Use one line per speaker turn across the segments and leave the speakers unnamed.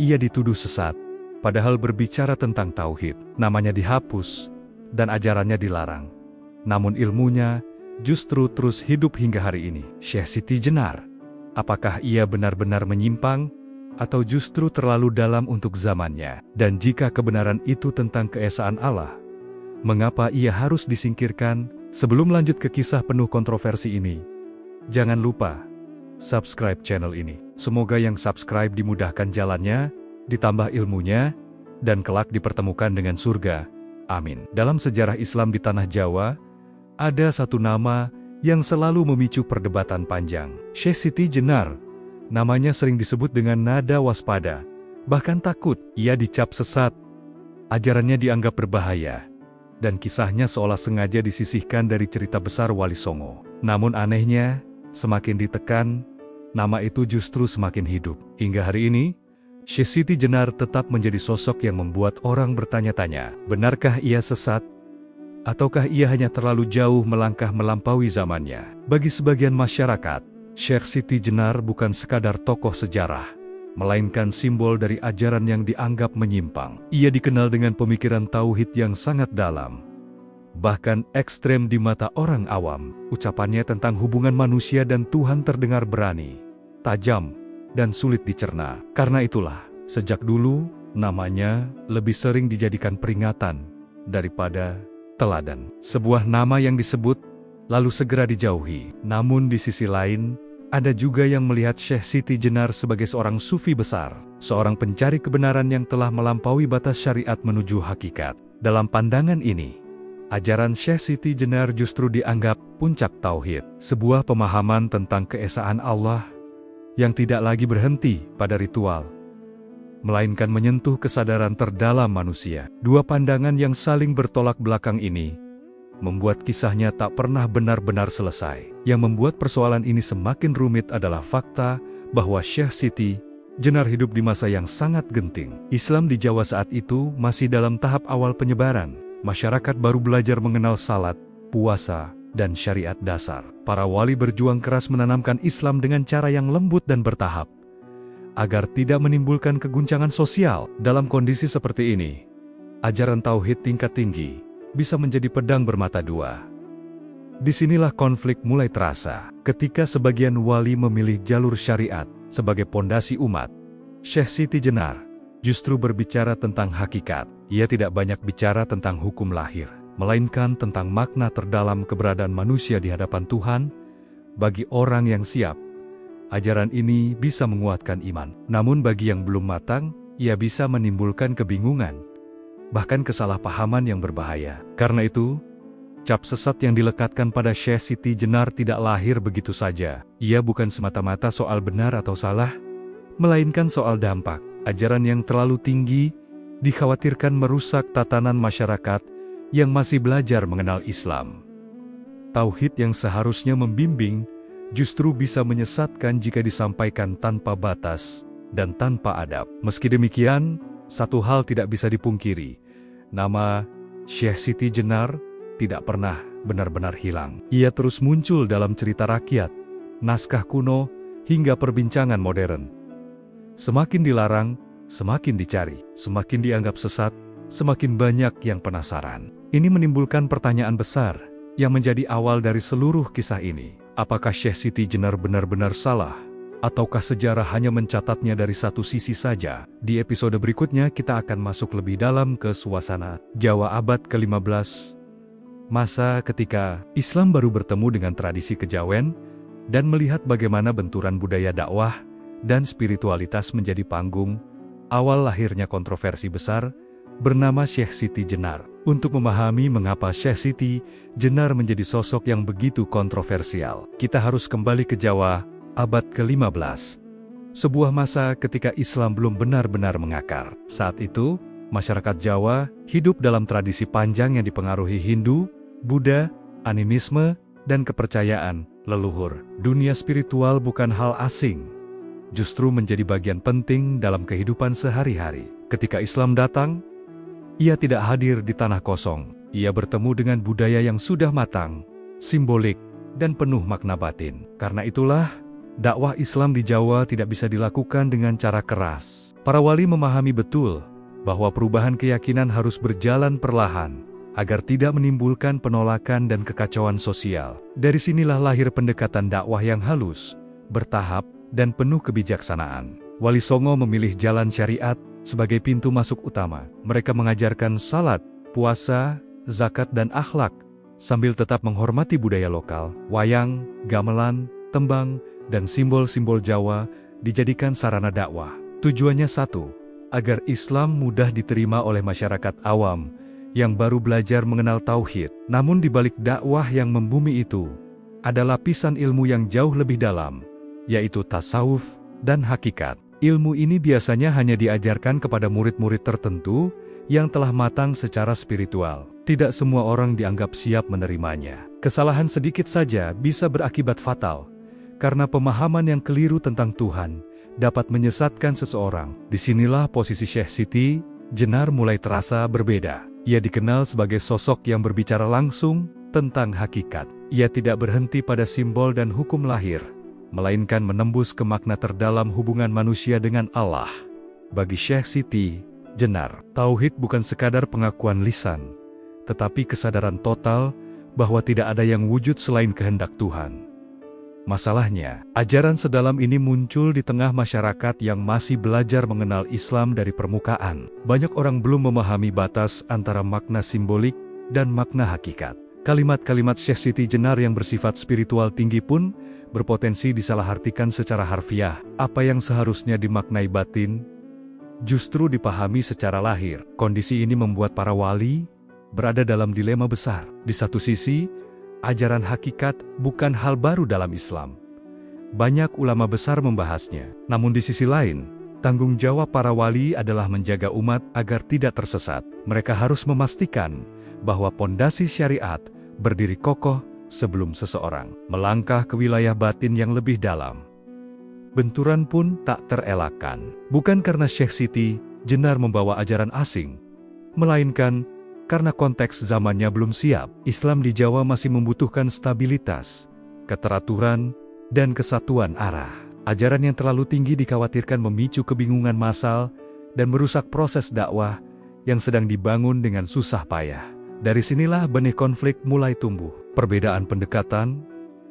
ia dituduh sesat. Padahal berbicara tentang tauhid, namanya dihapus, dan ajarannya dilarang. Namun ilmunya justru terus hidup hingga hari ini. Syekh Siti Jenar, apakah ia benar-benar menyimpang, atau justru terlalu dalam untuk zamannya? Dan jika kebenaran itu tentang keesaan Allah, mengapa ia harus disingkirkan? Sebelum lanjut ke kisah penuh kontroversi ini, jangan lupa subscribe channel ini. Semoga yang subscribe dimudahkan jalannya, ditambah ilmunya, dan kelak dipertemukan dengan surga. Amin. Dalam sejarah Islam di tanah Jawa, ada satu nama yang selalu memicu perdebatan panjang. Syekh Siti Jenar, namanya sering disebut dengan nada waspada, bahkan takut. Ia dicap sesat, ajarannya dianggap berbahaya, dan kisahnya seolah sengaja disisihkan dari cerita besar Wali Songo. Namun anehnya, semakin ditekan, nama itu justru semakin hidup. Hingga hari ini, Syekh Siti Jenar tetap menjadi sosok yang membuat orang bertanya-tanya, benarkah ia sesat? Ataukah ia hanya terlalu jauh melangkah melampaui zamannya? Bagi sebagian masyarakat, Syekh Siti Jenar bukan sekadar tokoh sejarah, melainkan simbol dari ajaran yang dianggap menyimpang. Ia dikenal dengan pemikiran tauhid yang sangat dalam, bahkan ekstrem di mata orang awam. Ucapannya tentang hubungan manusia dan Tuhan terdengar berani, tajam, dan sulit dicerna. Karena itulah, sejak dulu, namanya lebih sering dijadikan peringatan daripada teladan. Sebuah nama yang disebut, lalu segera dijauhi. Namun di sisi lain, ada juga yang melihat Syekh Siti Jenar sebagai seorang sufi besar, seorang pencari kebenaran yang telah melampaui batas syariat menuju hakikat. Dalam pandangan ini, ajaran Syekh Siti Jenar justru dianggap puncak tauhid, sebuah pemahaman tentang keesaan Allah yang tidak lagi berhenti pada ritual, melainkan menyentuh kesadaran terdalam manusia. Dua pandangan yang saling bertolak belakang ini membuat kisahnya tak pernah benar-benar selesai. Yang membuat persoalan ini semakin rumit adalah fakta bahwa Syekh Siti Jenar hidup di masa yang sangat genting. Islam di Jawa saat itu masih dalam tahap awal penyebaran. Masyarakat baru belajar mengenal salat, puasa, dan syariat dasar. Para wali berjuang keras menanamkan Islam dengan cara yang lembut dan bertahap, agar tidak menimbulkan keguncangan sosial. Dalam kondisi seperti ini, ajaran tauhid tingkat tinggi bisa menjadi pedang bermata dua. Disinilah konflik mulai terasa. Ketika sebagian wali memilih jalur syariat sebagai pondasi umat, Syekh Siti Jenar justru berbicara tentang hakikat. Ia tidak banyak bicara tentang hukum lahir, melainkan tentang makna terdalam keberadaan manusia di hadapan Tuhan. Bagi orang yang siap, ajaran ini bisa menguatkan iman. Namun bagi yang belum matang, ia bisa menimbulkan kebingungan, bahkan kesalahpahaman yang berbahaya. Karena itu, cap sesat yang dilekatkan pada Syekh Siti Jenar tidak lahir begitu saja. Ia bukan semata-mata soal benar atau salah, melainkan soal dampak. Ajaran yang terlalu tinggi dikhawatirkan merusak tatanan masyarakat yang masih belajar mengenal Islam. Tauhid yang seharusnya membimbing justru bisa menyesatkan jika disampaikan tanpa batas dan tanpa adab. Meski demikian, satu hal tidak bisa dipungkiri, nama Syekh Siti Jenar tidak pernah benar-benar hilang. Ia terus muncul dalam cerita rakyat, naskah kuno, hingga perbincangan modern. Semakin dilarang, semakin dicari, semakin dianggap sesat, semakin banyak yang penasaran. Ini menimbulkan pertanyaan besar yang menjadi awal dari seluruh kisah ini. Apakah Syekh Siti Jenar benar-benar salah? Ataukah sejarah hanya mencatatnya dari satu sisi saja? Di episode berikutnya kita akan masuk lebih dalam ke suasana Jawa abad ke-15. Masa ketika Islam baru bertemu dengan tradisi kejawen, dan melihat bagaimana benturan budaya dakwah dan spiritualitas menjadi panggung awal lahirnya kontroversi besar bernama Syekh Siti Jenar. Untuk memahami mengapa Syekh Siti Jenar menjadi sosok yang begitu kontroversial, kita harus kembali ke Jawa abad ke-15. Sebuah masa ketika Islam belum benar-benar mengakar. Saat itu, masyarakat Jawa hidup dalam tradisi panjang yang dipengaruhi Hindu, Buddha, animisme, dan kepercayaan leluhur. Dunia spiritual bukan hal asing, justru menjadi bagian penting dalam kehidupan sehari-hari. Ketika Islam datang, ia tidak hadir di tanah kosong. Ia bertemu dengan budaya yang sudah matang, simbolik, dan penuh makna batin. Karena itulah, dakwah Islam di Jawa tidak bisa dilakukan dengan cara keras. Para wali memahami betul bahwa perubahan keyakinan harus berjalan perlahan, agar tidak menimbulkan penolakan dan kekacauan sosial. Dari sinilah lahir pendekatan dakwah yang halus, bertahap, dan penuh kebijaksanaan. Wali Songo memilih jalan syariat sebagai pintu masuk utama. Mereka mengajarkan salat, puasa, zakat dan akhlak, sambil tetap menghormati budaya lokal. Wayang, gamelan, tembang, dan simbol-simbol Jawa dijadikan sarana dakwah. Tujuannya satu, agar Islam mudah diterima oleh masyarakat awam yang baru belajar mengenal tauhid. Namun di balik dakwah yang membumi itu, ada lapisan ilmu yang jauh lebih dalam, yaitu tasawuf dan hakikat. Ilmu ini biasanya hanya diajarkan kepada murid-murid tertentu yang telah matang secara spiritual. Tidak semua orang dianggap siap menerimanya. Kesalahan sedikit saja bisa berakibat fatal, karena pemahaman yang keliru tentang Tuhan dapat menyesatkan seseorang. Disinilah posisi Syekh Siti Jenar mulai terasa berbeda. Ia dikenal sebagai sosok yang berbicara langsung tentang hakikat. Ia tidak berhenti pada simbol dan hukum lahir, melainkan menembus ke makna terdalam hubungan manusia dengan Allah. Bagi Syekh Siti Jenar, tauhid bukan sekadar pengakuan lisan, tetapi kesadaran total bahwa tidak ada yang wujud selain kehendak Tuhan. Masalahnya, ajaran sedalam ini muncul di tengah masyarakat yang masih belajar mengenal Islam dari permukaan. Banyak orang belum memahami batas antara makna simbolik dan makna hakikat. Kalimat-kalimat Syekh Siti Jenar yang bersifat spiritual tinggi pun berpotensi disalahartikan secara harfiah. Apa yang seharusnya dimaknai batin, justru dipahami secara lahir. Kondisi ini membuat para wali berada dalam dilema besar. Di satu sisi, ajaran hakikat bukan hal baru dalam Islam. Banyak ulama besar membahasnya. Namun di sisi lain, tanggung jawab para wali adalah menjaga umat agar tidak tersesat. Mereka harus memastikan bahwa pondasi syariat berdiri kokoh sebelum seseorang melangkah ke wilayah batin yang lebih dalam. Benturan pun tak terelakkan. Bukan karena Syekh Siti Jenar membawa ajaran asing, melainkan karena konteks zamannya belum siap. Islam di Jawa masih membutuhkan stabilitas, keteraturan, dan kesatuan arah. Ajaran yang terlalu tinggi dikhawatirkan memicu kebingungan massal dan merusak proses dakwah yang sedang dibangun dengan susah payah. Dari sinilah benih konflik mulai tumbuh. Perbedaan pendekatan,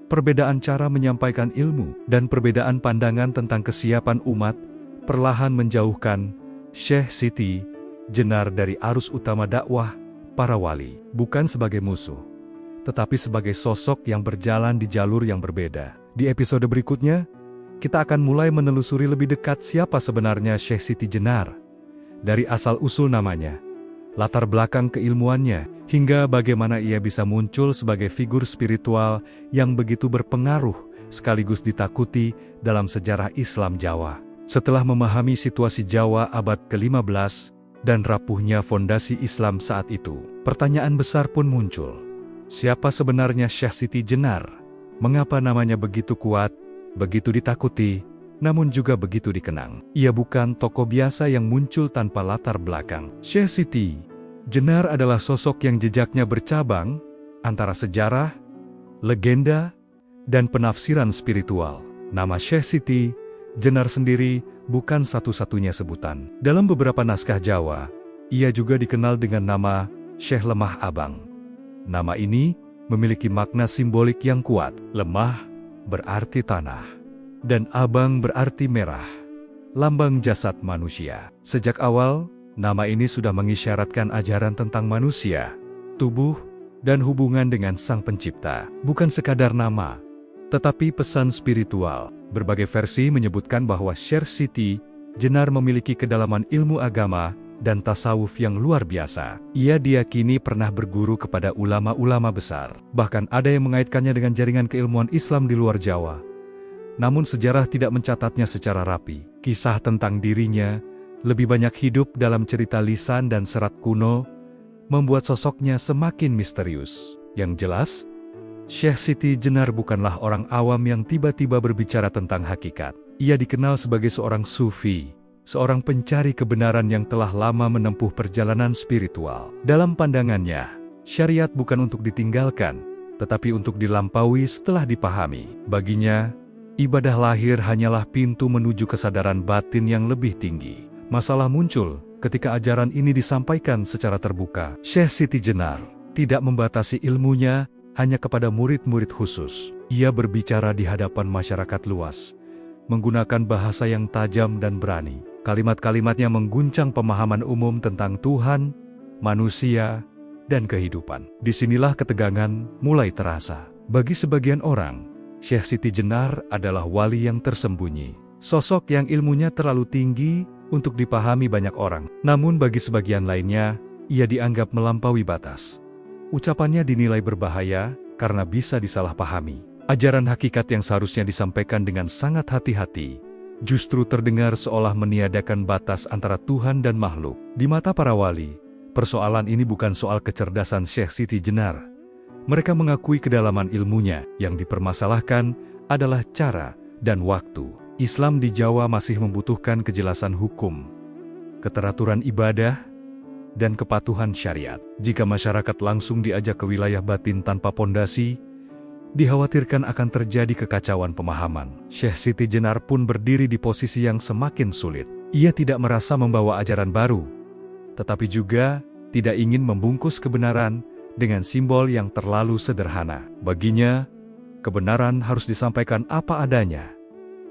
perbedaan cara menyampaikan ilmu, dan perbedaan pandangan tentang kesiapan umat perlahan menjauhkan Syekh Siti Jenar dari arus utama dakwah para wali. Bukan sebagai musuh, tetapi sebagai sosok yang berjalan di jalur yang berbeda. Di episode berikutnya, kita akan mulai menelusuri lebih dekat siapa sebenarnya Syekh Siti Jenar. Dari asal-usul namanya, latar belakang keilmuannya, hingga bagaimana ia bisa muncul sebagai figur spiritual yang begitu berpengaruh sekaligus ditakuti dalam sejarah Islam Jawa. Setelah memahami situasi Jawa abad ke-15, dan rapuhnya fondasi Islam saat itu, pertanyaan besar pun muncul. Siapa sebenarnya Syekh Siti Jenar? Mengapa namanya begitu kuat, begitu ditakuti, namun juga begitu dikenang? Ia bukan tokoh biasa yang muncul tanpa latar belakang. Syekh Siti Jenar adalah sosok yang jejaknya bercabang antara sejarah, legenda, dan penafsiran spiritual. Nama Syekh Siti Jenar sendiri bukan satu-satunya sebutan. Dalam beberapa naskah Jawa, ia juga dikenal dengan nama Syekh Lemah Abang. Nama ini memiliki makna simbolik yang kuat. Lemah berarti tanah, dan abang berarti merah, lambang jasad manusia. Sejak awal, nama ini sudah mengisyaratkan ajaran tentang manusia, tubuh, dan hubungan dengan Sang Pencipta. Bukan sekadar nama, tetapi pesan spiritual. Berbagai versi menyebutkan bahwa Syekh Siti Jenar memiliki kedalaman ilmu agama dan tasawuf yang luar biasa. Ia diyakini pernah berguru kepada ulama-ulama besar. Bahkan ada yang mengaitkannya dengan jaringan keilmuan Islam di luar Jawa. Namun sejarah tidak mencatatnya secara rapi. Kisah tentang dirinya lebih banyak hidup dalam cerita lisan dan serat kuno, membuat sosoknya semakin misterius. Yang jelas, Syekh Siti Jenar bukanlah orang awam yang tiba-tiba berbicara tentang hakikat. Ia dikenal sebagai seorang sufi, seorang pencari kebenaran yang telah lama menempuh perjalanan spiritual. Dalam pandangannya, syariat bukan untuk ditinggalkan, tetapi untuk dilampaui setelah dipahami. Baginya, ibadah lahir hanyalah pintu menuju kesadaran batin yang lebih tinggi. Masalah muncul ketika ajaran ini disampaikan secara terbuka. Syekh Siti Jenar tidak membatasi ilmunya hanya kepada murid-murid khusus. Ia berbicara di hadapan masyarakat luas, menggunakan bahasa yang tajam dan berani. Kalimat-kalimatnya mengguncang pemahaman umum tentang Tuhan, manusia, dan kehidupan. Disinilah ketegangan mulai terasa. Bagi sebagian orang, Syekh Siti Jenar adalah wali yang tersembunyi. Sosok yang ilmunya terlalu tinggi untuk dipahami banyak orang. Namun bagi sebagian lainnya, ia dianggap melampaui batas. Ucapannya dinilai berbahaya karena bisa disalahpahami. Ajaran hakikat yang seharusnya disampaikan dengan sangat hati-hati, justru terdengar seolah meniadakan batas antara Tuhan dan makhluk. Di mata para wali, persoalan ini bukan soal kecerdasan Syekh Siti Jenar. Mereka mengakui kedalaman ilmunya, yang dipermasalahkan adalah cara dan waktu. Islam di Jawa masih membutuhkan kejelasan hukum, keteraturan ibadah, dan kepatuhan syariat. Jika masyarakat langsung diajak ke wilayah batin tanpa pondasi, dikhawatirkan akan terjadi kekacauan pemahaman. Syekh Siti Jenar pun berdiri di posisi yang semakin sulit. Ia tidak merasa membawa ajaran baru, tetapi juga tidak ingin membungkus kebenaran dengan simbol yang terlalu sederhana. Baginya, kebenaran harus disampaikan apa adanya,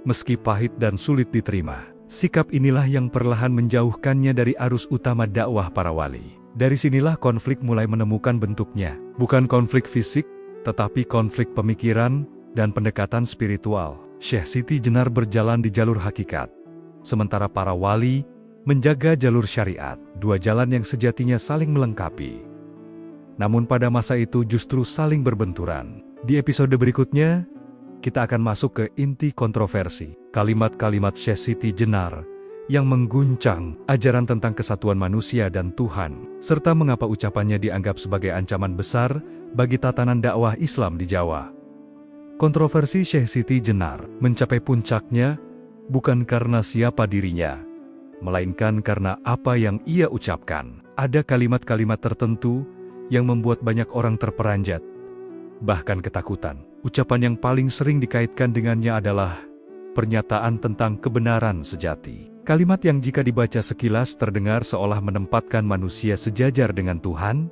meski pahit dan sulit diterima. Sikap inilah yang perlahan menjauhkannya dari arus utama dakwah para wali. Dari sinilah konflik mulai menemukan bentuknya. Bukan konflik fisik, tetapi konflik pemikiran dan pendekatan spiritual. Syekh Siti Jenar berjalan di jalur hakikat, sementara para wali menjaga jalur syariat. Dua jalan yang sejatinya saling melengkapi, namun pada masa itu justru saling berbenturan. Di episode berikutnya, kita akan masuk ke inti kontroversi, kalimat-kalimat Syekh Siti Jenar yang mengguncang ajaran tentang kesatuan manusia dan Tuhan, serta mengapa ucapannya dianggap sebagai ancaman besar bagi tatanan dakwah Islam di Jawa. Kontroversi Syekh Siti Jenar mencapai puncaknya bukan karena siapa dirinya, melainkan karena apa yang ia ucapkan. Ada kalimat-kalimat tertentu yang membuat banyak orang terperanjat, bahkan ketakutan. Ucapan yang paling sering dikaitkan dengannya adalah pernyataan tentang kebenaran sejati. Kalimat yang jika dibaca sekilas terdengar seolah menempatkan manusia sejajar dengan Tuhan.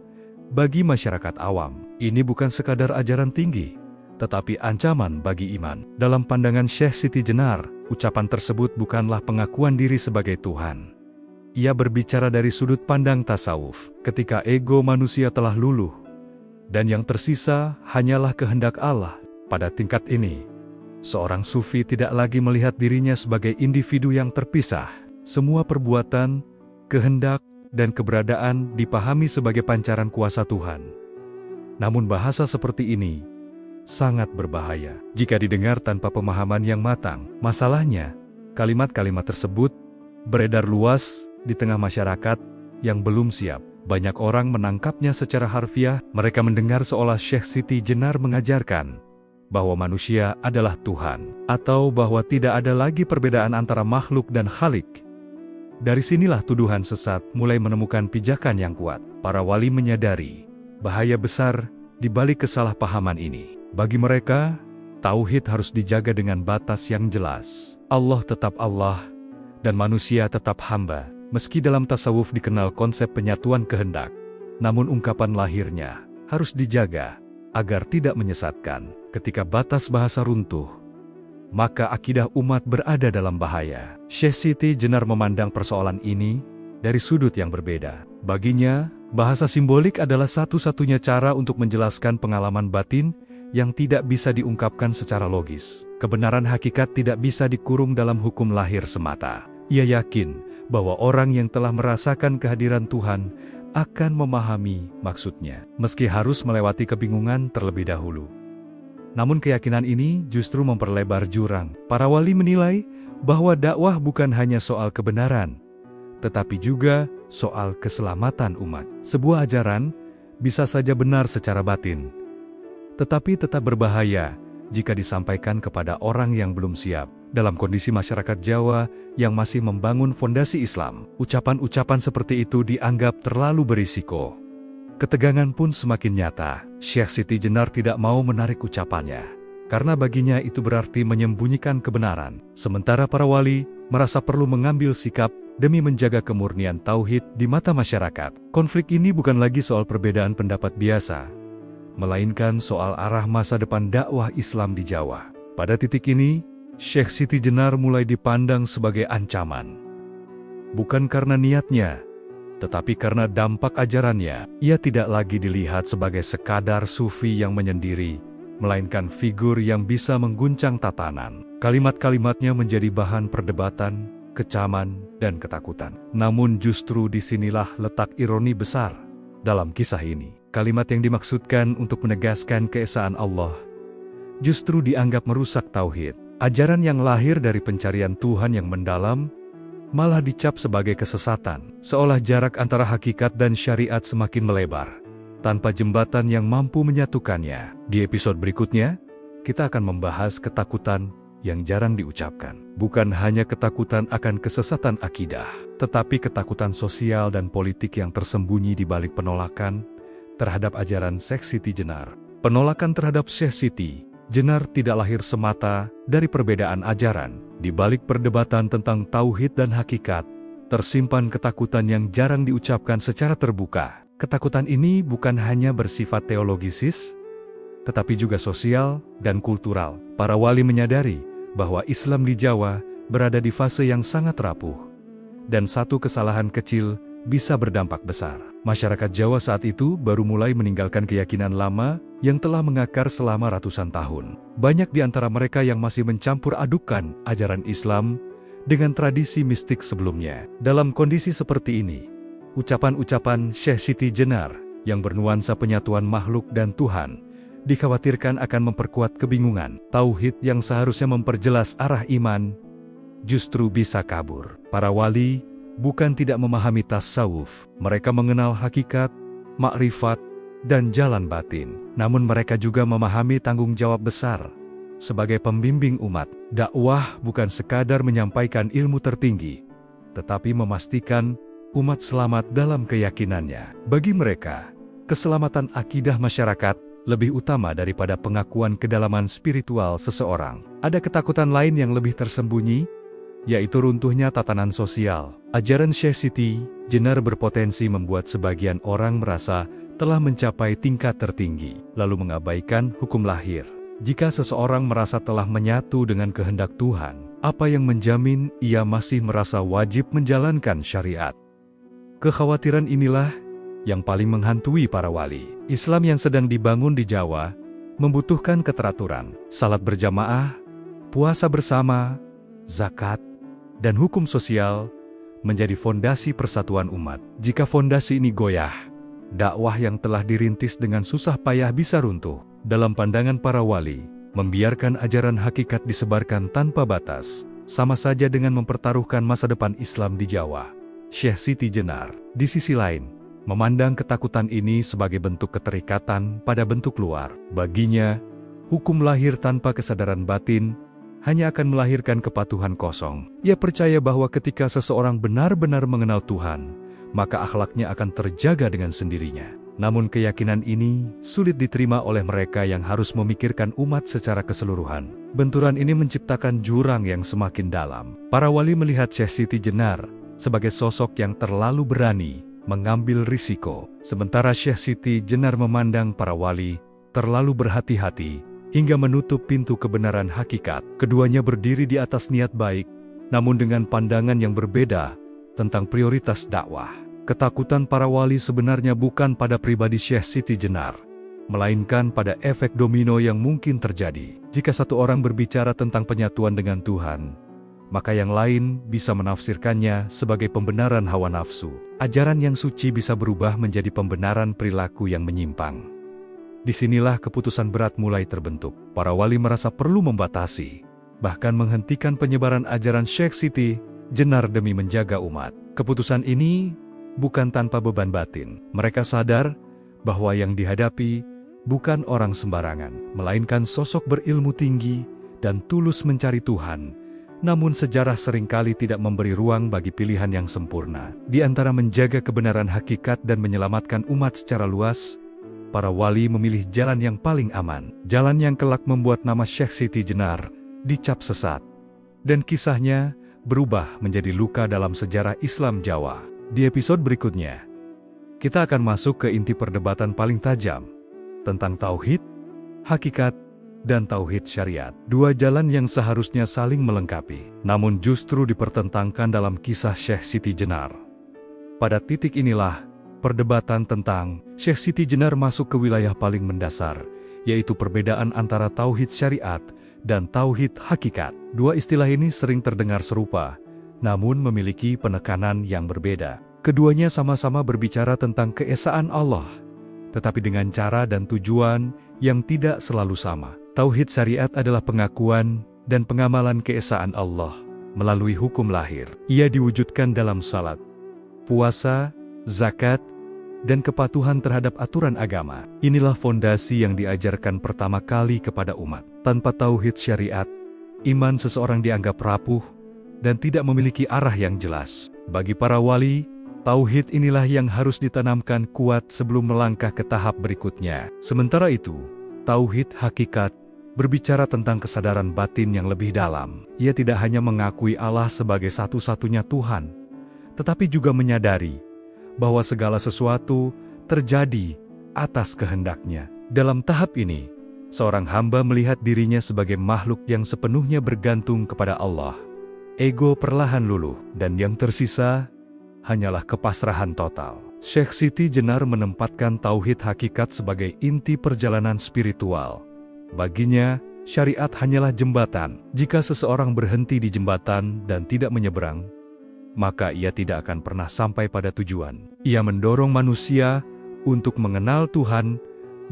Bagi masyarakat awam, ini bukan sekadar ajaran tinggi, tetapi ancaman bagi iman. Dalam pandangan Syekh Siti Jenar, ucapan tersebut bukanlah pengakuan diri sebagai Tuhan. Ia berbicara dari sudut pandang tasawuf, ketika ego manusia telah luluh, dan yang tersisa hanyalah kehendak Allah. Pada tingkat ini, seorang sufi tidak lagi melihat dirinya sebagai individu yang terpisah. Semua perbuatan, kehendak, dan keberadaan dipahami sebagai pancaran kuasa Tuhan. Namun bahasa seperti ini sangat berbahaya jika didengar tanpa pemahaman yang matang. Masalahnya, kalimat-kalimat tersebut beredar luas di tengah masyarakat yang belum siap. Banyak orang menangkapnya secara harfiah. Mereka mendengar seolah Syekh Siti Jenar mengajarkan bahwa manusia adalah Tuhan, atau bahwa tidak ada lagi perbedaan antara makhluk dan khalik. Dari sinilah tuduhan sesat mulai menemukan pijakan yang kuat. Para wali menyadari bahaya besar di balik kesalahpahaman ini. Bagi mereka, tauhid harus dijaga dengan batas yang jelas. Allah tetap Allah, dan manusia tetap hamba. Meski dalam tasawuf dikenal konsep penyatuan kehendak, namun ungkapan lahirnya harus dijaga agar tidak menyesatkan. Ketika batas bahasa runtuh, maka akidah umat berada dalam bahaya. Syekh Siti Jenar memandang persoalan ini dari sudut yang berbeda. Baginya, bahasa simbolik adalah satu-satunya cara untuk menjelaskan pengalaman batin yang tidak bisa diungkapkan secara logis. Kebenaran hakikat tidak bisa dikurung dalam hukum lahir semata. Ia yakin bahwa orang yang telah merasakan kehadiran Tuhan akan memahami maksudnya, meski harus melewati kebingungan terlebih dahulu. Namun keyakinan ini justru memperlebar jurang. Para wali menilai bahwa dakwah bukan hanya soal kebenaran, tetapi juga soal keselamatan umat. Sebuah ajaran bisa saja benar secara batin, tetapi tetap berbahaya jika disampaikan kepada orang yang belum siap. Dalam kondisi masyarakat Jawa yang masih membangun fondasi Islam, ucapan-ucapan seperti itu dianggap terlalu berisiko. Ketegangan pun semakin nyata. Syekh Siti Jenar tidak mau menarik ucapannya, karena baginya itu berarti menyembunyikan kebenaran. Sementara para wali merasa perlu mengambil sikap demi menjaga kemurnian tauhid di mata masyarakat. Konflik ini bukan lagi soal perbedaan pendapat biasa, melainkan soal arah masa depan dakwah Islam di Jawa. Pada titik ini, Syekh Siti Jenar mulai dipandang sebagai ancaman. Bukan karena niatnya, tetapi karena dampak ajarannya. Ia tidak lagi dilihat sebagai sekadar sufi yang menyendiri, melainkan figur yang bisa mengguncang tatanan. Kalimat-kalimatnya menjadi bahan perdebatan, kecaman, dan ketakutan. Namun justru disinilah letak ironi besar dalam kisah ini. Kalimat yang dimaksudkan untuk menegaskan keesaan Allah, justru dianggap merusak tauhid. Ajaran yang lahir dari pencarian Tuhan yang mendalam, malah dicap sebagai kesesatan, seolah jarak antara hakikat dan syariat semakin melebar, tanpa jembatan yang mampu menyatukannya. Di episode berikutnya, kita akan membahas ketakutan yang jarang diucapkan. Bukan hanya ketakutan akan kesesatan akidah, tetapi ketakutan sosial dan politik yang tersembunyi di balik penolakan terhadap ajaran Syekh Siti Jenar. Penolakan terhadap Syekh Siti Jenar tidak lahir semata dari perbedaan ajaran. Di balik perdebatan tentang tauhid dan hakikat, tersimpan ketakutan yang jarang diucapkan secara terbuka. Ketakutan ini bukan hanya bersifat teologisis, tetapi juga sosial dan kultural. Para wali menyadari bahwa Islam di Jawa berada di fase yang sangat rapuh, dan satu kesalahan kecil bisa berdampak besar. Masyarakat Jawa saat itu baru mulai meninggalkan keyakinan lama yang telah mengakar selama ratusan tahun. Banyak di antara mereka yang masih mencampur adukan ajaran Islam dengan tradisi mistik sebelumnya. Dalam kondisi seperti ini, ucapan-ucapan Syekh Siti Jenar yang bernuansa penyatuan makhluk dan Tuhan dikhawatirkan akan memperkuat kebingungan. Tauhid yang seharusnya memperjelas arah iman justru bisa kabur. Para wali bukan tidak memahami tasawuf, mereka mengenal hakikat, makrifat, dan jalan batin. Namun mereka juga memahami tanggung jawab besar sebagai pembimbing umat. Dakwah bukan sekadar menyampaikan ilmu tertinggi, tetapi memastikan umat selamat dalam keyakinannya. Bagi mereka, keselamatan akidah masyarakat lebih utama daripada pengakuan kedalaman spiritual seseorang. Ada ketakutan lain yang lebih tersembunyi, yaitu runtuhnya tatanan sosial. Ajaran Syekh Siti Jenar berpotensi membuat sebagian orang merasa telah mencapai tingkat tertinggi, lalu mengabaikan hukum lahir. Jika seseorang merasa telah menyatu dengan kehendak Tuhan, apa yang menjamin ia masih merasa wajib menjalankan syariat? Kekhawatiran inilah yang paling menghantui para wali. Islam yang sedang dibangun di Jawa membutuhkan keteraturan, salat berjamaah, puasa bersama, zakat, dan hukum sosial menjadi fondasi persatuan umat. Jika fondasi ini goyah, dakwah yang telah dirintis dengan susah payah bisa runtuh. Dalam pandangan para wali, membiarkan ajaran hakikat disebarkan tanpa batas, sama saja dengan mempertaruhkan masa depan Islam di Jawa. Syekh Siti Jenar, di sisi lain, memandang ketakutan ini sebagai bentuk keterikatan pada bentuk luar. Baginya, hukum lahir tanpa kesadaran batin hanya akan melahirkan kepatuhan kosong. Ia percaya bahwa ketika seseorang benar-benar mengenal Tuhan, maka akhlaknya akan terjaga dengan sendirinya. Namun keyakinan ini sulit diterima oleh mereka yang harus memikirkan umat secara keseluruhan. Benturan ini menciptakan jurang yang semakin dalam. Para wali melihat Syekh Siti Jenar sebagai sosok yang terlalu berani mengambil risiko, sementara Syekh Siti Jenar memandang para wali terlalu berhati-hati hingga menutup pintu kebenaran hakikat. Keduanya berdiri di atas niat baik, namun dengan pandangan yang berbeda tentang prioritas dakwah. Ketakutan para wali sebenarnya bukan pada pribadi Syekh Siti Jenar, melainkan pada efek domino yang mungkin terjadi. Jika satu orang berbicara tentang penyatuan dengan Tuhan, maka yang lain bisa menafsirkannya sebagai pembenaran hawa nafsu. Ajaran yang suci bisa berubah menjadi pembenaran perilaku yang menyimpang. Disinilah keputusan berat mulai terbentuk. Para wali merasa perlu membatasi, bahkan menghentikan penyebaran ajaran Syekh Siti Jenar demi menjaga umat. Keputusan ini bukan tanpa beban batin. Mereka sadar bahwa yang dihadapi bukan orang sembarangan, melainkan sosok berilmu tinggi dan tulus mencari Tuhan. Namun sejarah seringkali tidak memberi ruang bagi pilihan yang sempurna. Di antara menjaga kebenaran hakikat dan menyelamatkan umat secara luas, para wali memilih jalan yang paling aman. Jalan yang kelak membuat nama Syekh Siti Jenar dicap sesat. Dan kisahnya berubah menjadi luka dalam sejarah Islam Jawa. Di episode berikutnya, kita akan masuk ke inti perdebatan paling tajam tentang tauhid, hakikat, dan tauhid syariat. Dua jalan yang seharusnya saling melengkapi, namun justru dipertentangkan dalam kisah Syekh Siti Jenar. Pada titik inilah, perdebatan tentang Syekh Siti Jenar masuk ke wilayah paling mendasar, yaitu perbedaan antara tauhid syariat dan tauhid hakikat. Dua istilah ini sering terdengar serupa, namun memiliki penekanan yang berbeda. Keduanya sama-sama berbicara tentang keesaan Allah, tetapi dengan cara dan tujuan yang tidak selalu sama. Tauhid syariat adalah pengakuan dan pengamalan keesaan Allah melalui hukum lahir. Ia diwujudkan dalam salat, puasa, zakat, dan kepatuhan terhadap aturan agama. Inilah fondasi yang diajarkan pertama kali kepada umat. Tanpa tauhid syariat, iman seseorang dianggap rapuh dan tidak memiliki arah yang jelas. Bagi para wali, tauhid inilah yang harus ditanamkan kuat sebelum melangkah ke tahap berikutnya. Sementara itu, tauhid hakikat berbicara tentang kesadaran batin yang lebih dalam. Ia tidak hanya mengakui Allah sebagai satu-satunya Tuhan, tetapi juga menyadari bahwa segala sesuatu terjadi atas kehendaknya. Dalam tahap ini, seorang hamba melihat dirinya sebagai makhluk yang sepenuhnya bergantung kepada Allah. Ego perlahan luluh, dan yang tersisa hanyalah kepasrahan total. Syekh Siti Jenar menempatkan tauhid hakikat sebagai inti perjalanan spiritual. Baginya, syariat hanyalah jembatan. Jika seseorang berhenti di jembatan dan tidak menyeberang, maka ia tidak akan pernah sampai pada tujuan. Ia mendorong manusia untuk mengenal Tuhan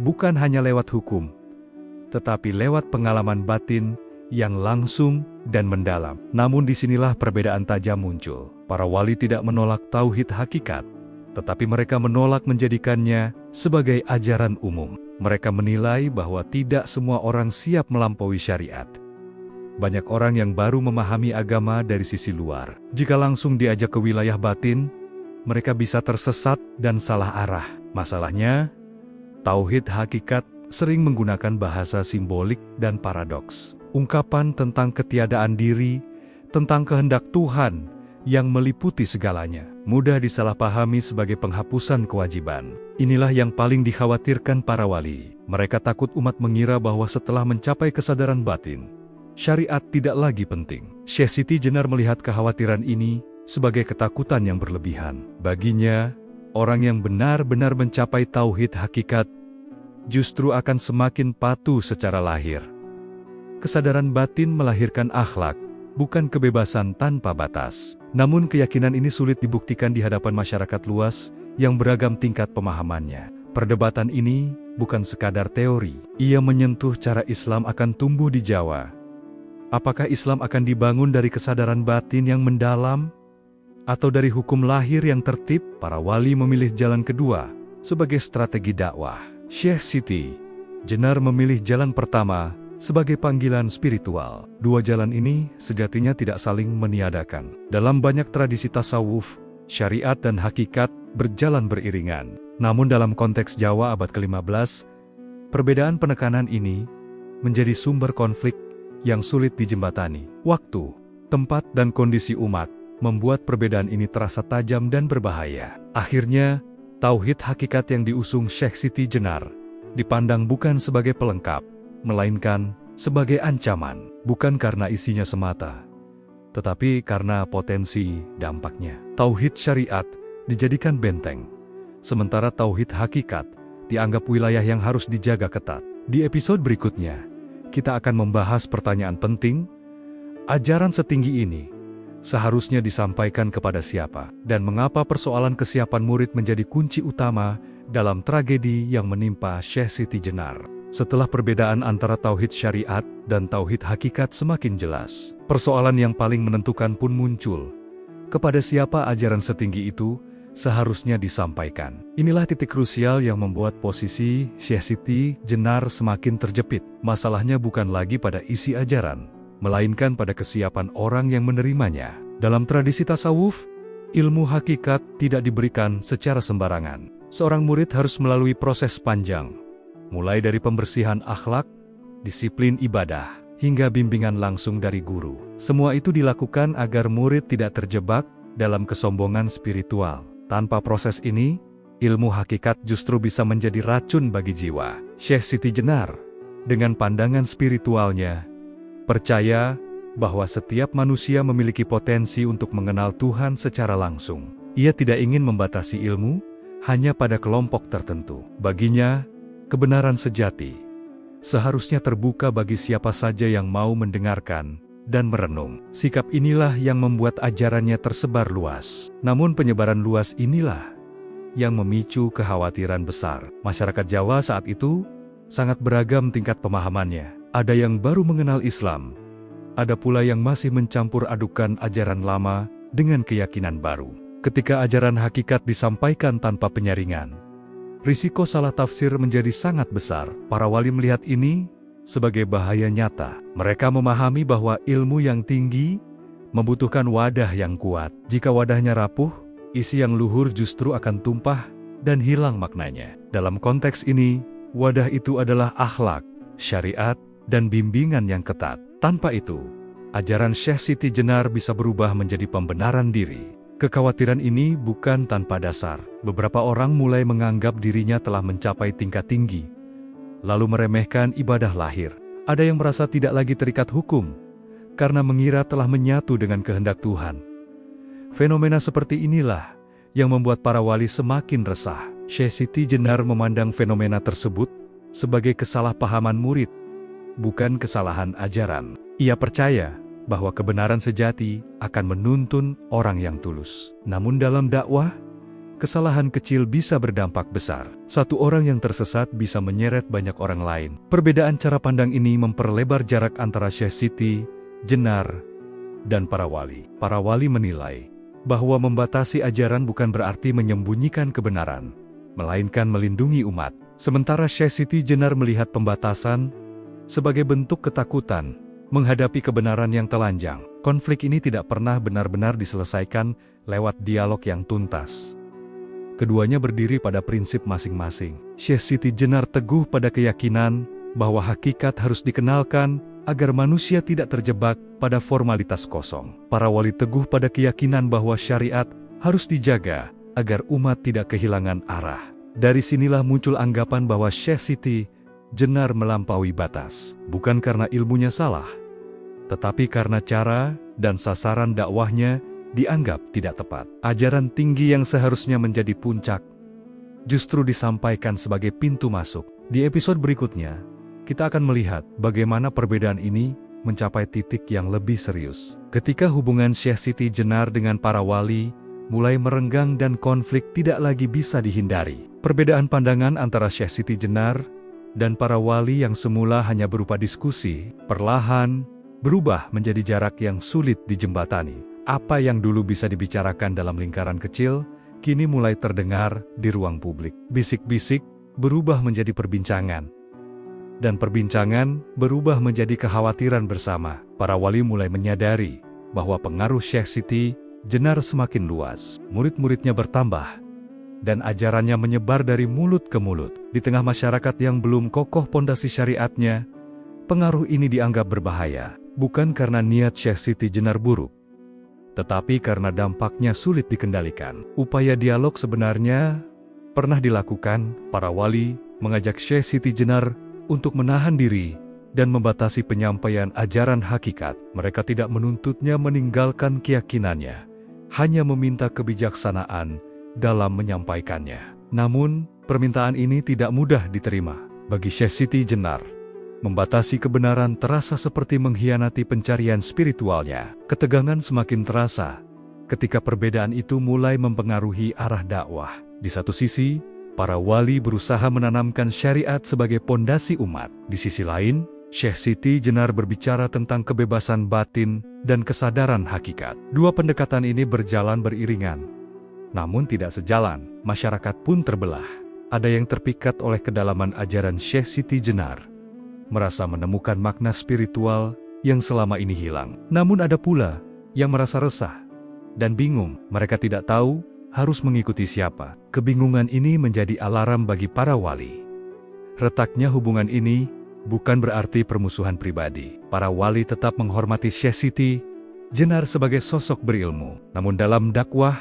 bukan hanya lewat hukum, tetapi lewat pengalaman batin yang langsung dan mendalam. Namun disinilah perbedaan tajam muncul. Para wali tidak menolak tauhid hakikat, tetapi mereka menolak menjadikannya sebagai ajaran umum. Mereka menilai bahwa tidak semua orang siap melampaui syariat. Banyak orang yang baru memahami agama dari sisi luar. Jika langsung diajak ke wilayah batin, mereka bisa tersesat dan salah arah. Masalahnya, tauhid hakikat sering menggunakan bahasa simbolik dan paradoks. Ungkapan tentang ketiadaan diri, tentang kehendak Tuhan yang meliputi segalanya, mudah disalahpahami sebagai penghapusan kewajiban. Inilah yang paling dikhawatirkan para wali. Mereka takut umat mengira bahwa setelah mencapai kesadaran batin, syariat tidak lagi penting. Syekh Siti Jenar melihat kekhawatiran ini sebagai ketakutan yang berlebihan. Baginya, orang yang benar-benar mencapai tauhid hakikat justru akan semakin patuh secara lahir. Kesadaran batin melahirkan akhlak, bukan kebebasan tanpa batas. Namun keyakinan ini sulit dibuktikan di hadapan masyarakat luas yang beragam tingkat pemahamannya. Perdebatan ini bukan sekadar teori. Ia menyentuh cara Islam akan tumbuh di Jawa. Apakah Islam akan dibangun dari kesadaran batin yang mendalam, atau dari hukum lahir yang tertib? Para wali memilih jalan kedua sebagai strategi dakwah. Syekh Siti Jenar memilih jalan pertama sebagai panggilan spiritual. Dua jalan ini sejatinya tidak saling meniadakan. Dalam banyak tradisi tasawuf, syariat dan hakikat berjalan beriringan. Namun dalam konteks Jawa abad ke-15, perbedaan penekanan ini menjadi sumber konflik yang sulit dijembatani. Waktu, tempat dan kondisi umat membuat perbedaan ini terasa tajam dan berbahaya. Akhirnya, tauhid hakikat yang diusung Syekh Siti Jenar dipandang bukan sebagai pelengkap, melainkan sebagai ancaman, bukan karena isinya semata, tetapi karena potensi dampaknya. Tauhid syariat dijadikan benteng, sementara tauhid hakikat dianggap wilayah yang harus dijaga ketat. Di episode berikutnya, kita akan membahas pertanyaan penting, ajaran setinggi ini seharusnya disampaikan kepada siapa, dan mengapa persoalan kesiapan murid menjadi kunci utama dalam tragedi yang menimpa Syekh Siti Jenar. Setelah perbedaan antara tauhid syariat dan tauhid hakikat semakin jelas, persoalan yang paling menentukan pun muncul. Kepada siapa ajaran setinggi itu seharusnya disampaikan? Inilah titik krusial yang membuat posisi Syekh Siti Jenar semakin terjepit. Masalahnya bukan lagi pada isi ajaran, melainkan pada kesiapan orang yang menerimanya. Dalam tradisi tasawuf, ilmu hakikat tidak diberikan secara sembarangan. Seorang murid harus melalui proses panjang, mulai dari pembersihan akhlak, disiplin ibadah, hingga bimbingan langsung dari guru. Semua itu dilakukan agar murid tidak terjebak dalam kesombongan spiritual. Tanpa proses ini, ilmu hakikat justru bisa menjadi racun bagi jiwa. Syekh Siti Jenar, dengan pandangan spiritualnya, percaya bahwa setiap manusia memiliki potensi untuk mengenal Tuhan secara langsung. Ia tidak ingin membatasi ilmu hanya pada kelompok tertentu. Baginya, kebenaran sejati seharusnya terbuka bagi siapa saja yang mau mendengarkan dan merenung. Sikap inilah yang membuat ajarannya tersebar luas. Namun penyebaran luas inilah yang memicu kekhawatiran besar. Masyarakat Jawa saat itu sangat beragam tingkat pemahamannya. Ada yang baru mengenal Islam, ada pula yang masih mencampur adukan ajaran lama dengan keyakinan baru. Ketika ajaran hakikat disampaikan tanpa penyaringan, risiko salah tafsir menjadi sangat besar. Para wali melihat ini sebagai bahaya nyata. Mereka memahami bahwa ilmu yang tinggi membutuhkan wadah yang kuat. Jika wadahnya rapuh, isi yang luhur justru akan tumpah dan hilang maknanya. Dalam konteks ini, wadah itu adalah akhlak, syariat, dan bimbingan yang ketat. Tanpa itu, ajaran Syekh Siti Jenar bisa berubah menjadi pembenaran diri. Kekhawatiran ini bukan tanpa dasar. Beberapa orang mulai menganggap dirinya telah mencapai tingkat tinggi, lalu meremehkan ibadah lahir. Ada yang merasa tidak lagi terikat hukum, karena mengira telah menyatu dengan kehendak Tuhan. Fenomena seperti inilah yang membuat para wali semakin resah. Syekh Siti Jenar memandang fenomena tersebut sebagai kesalahpahaman murid, bukan kesalahan ajaran. Ia percaya bahwa kebenaran sejati akan menuntun orang yang tulus. Namun dalam dakwah, kesalahan kecil bisa berdampak besar. Satu orang yang tersesat bisa menyeret banyak orang lain. Perbedaan cara pandang ini memperlebar jarak antara Syekh Siti Jenar dan para wali. Para wali menilai bahwa membatasi ajaran bukan berarti menyembunyikan kebenaran, melainkan melindungi umat. Sementara Syekh Siti Jenar melihat pembatasan sebagai bentuk ketakutan menghadapi kebenaran yang telanjang. Konflik ini tidak pernah benar-benar diselesaikan lewat dialog yang tuntas. Keduanya berdiri pada prinsip masing-masing. Syekh Siti Jenar teguh pada keyakinan bahwa hakikat harus dikenalkan agar manusia tidak terjebak pada formalitas kosong. Para wali teguh pada keyakinan bahwa syariat harus dijaga agar umat tidak kehilangan arah. Dari sinilah muncul anggapan bahwa Syekh Siti Jenar melampaui batas, bukan karena ilmunya salah, tetapi karena cara dan sasaran dakwahnya dianggap tidak tepat. Ajaran tinggi yang seharusnya menjadi puncak, justru disampaikan sebagai pintu masuk. Di episode berikutnya, kita akan melihat bagaimana perbedaan ini mencapai titik yang lebih serius. Ketika hubungan Syekh Siti Jenar dengan para wali mulai merenggang dan konflik tidak lagi bisa dihindari. Perbedaan pandangan antara Syekh Siti Jenar dan para wali yang semula hanya berupa diskusi, perlahan berubah menjadi jarak yang sulit dijembatani. Apa yang dulu bisa dibicarakan dalam lingkaran kecil, kini mulai terdengar di ruang publik. Bisik-bisik berubah menjadi perbincangan, dan perbincangan berubah menjadi kekhawatiran bersama. Para wali mulai menyadari bahwa pengaruh Syekh Siti Jenar semakin luas. Murid-muridnya bertambah, dan ajarannya menyebar dari mulut ke mulut. Di tengah masyarakat yang belum kokoh pondasi syariatnya, pengaruh ini dianggap berbahaya. Bukan karena niat Syekh Siti Jenar buruk, tetapi karena dampaknya sulit dikendalikan. Upaya dialog sebenarnya pernah dilakukan. Para wali mengajak Syekh Siti Jenar untuk menahan diri dan membatasi penyampaian ajaran hakikat. Mereka tidak menuntutnya meninggalkan keyakinannya, hanya meminta kebijaksanaan dalam menyampaikannya. Namun, permintaan ini tidak mudah diterima. Bagi Syekh Siti Jenar, membatasi kebenaran terasa seperti mengkhianati pencarian spiritualnya. Ketegangan semakin terasa ketika perbedaan itu mulai mempengaruhi arah dakwah. Di satu sisi, para wali berusaha menanamkan syariat sebagai pondasi umat. Di sisi lain, Syekh Siti Jenar berbicara tentang kebebasan batin dan kesadaran hakikat. Dua pendekatan ini berjalan beriringan, namun tidak sejalan. Masyarakat pun terbelah. Ada yang terpikat oleh kedalaman ajaran Syekh Siti Jenar, merasa menemukan makna spiritual yang selama ini hilang. Namun ada pula yang merasa resah dan bingung. Mereka tidak tahu harus mengikuti siapa. Kebingungan ini menjadi alarm bagi para wali. Retaknya hubungan ini bukan berarti permusuhan pribadi. Para wali tetap menghormati Syekh Siti Jenar sebagai sosok berilmu. Namun dalam dakwah,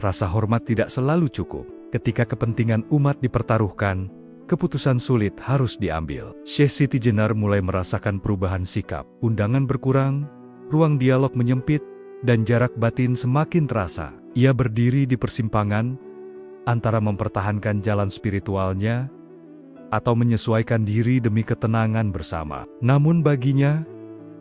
rasa hormat tidak selalu cukup. Ketika kepentingan umat dipertaruhkan, keputusan sulit harus diambil. Syekh Siti Jenar mulai merasakan perubahan sikap. Undangan berkurang, ruang dialog menyempit, dan jarak batin semakin terasa. Ia berdiri di persimpangan antara mempertahankan jalan spiritualnya atau menyesuaikan diri demi ketenangan bersama. Namun baginya,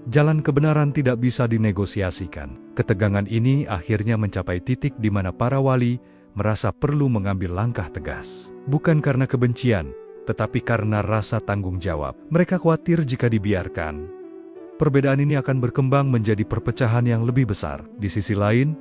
jalan kebenaran tidak bisa dinegosiasikan. Ketegangan ini akhirnya mencapai titik di mana para wali merasa perlu mengambil langkah tegas. Bukan karena kebencian, tetapi karena rasa tanggung jawab. Mereka khawatir jika dibiarkan, perbedaan ini akan berkembang menjadi perpecahan yang lebih besar. Di sisi lain,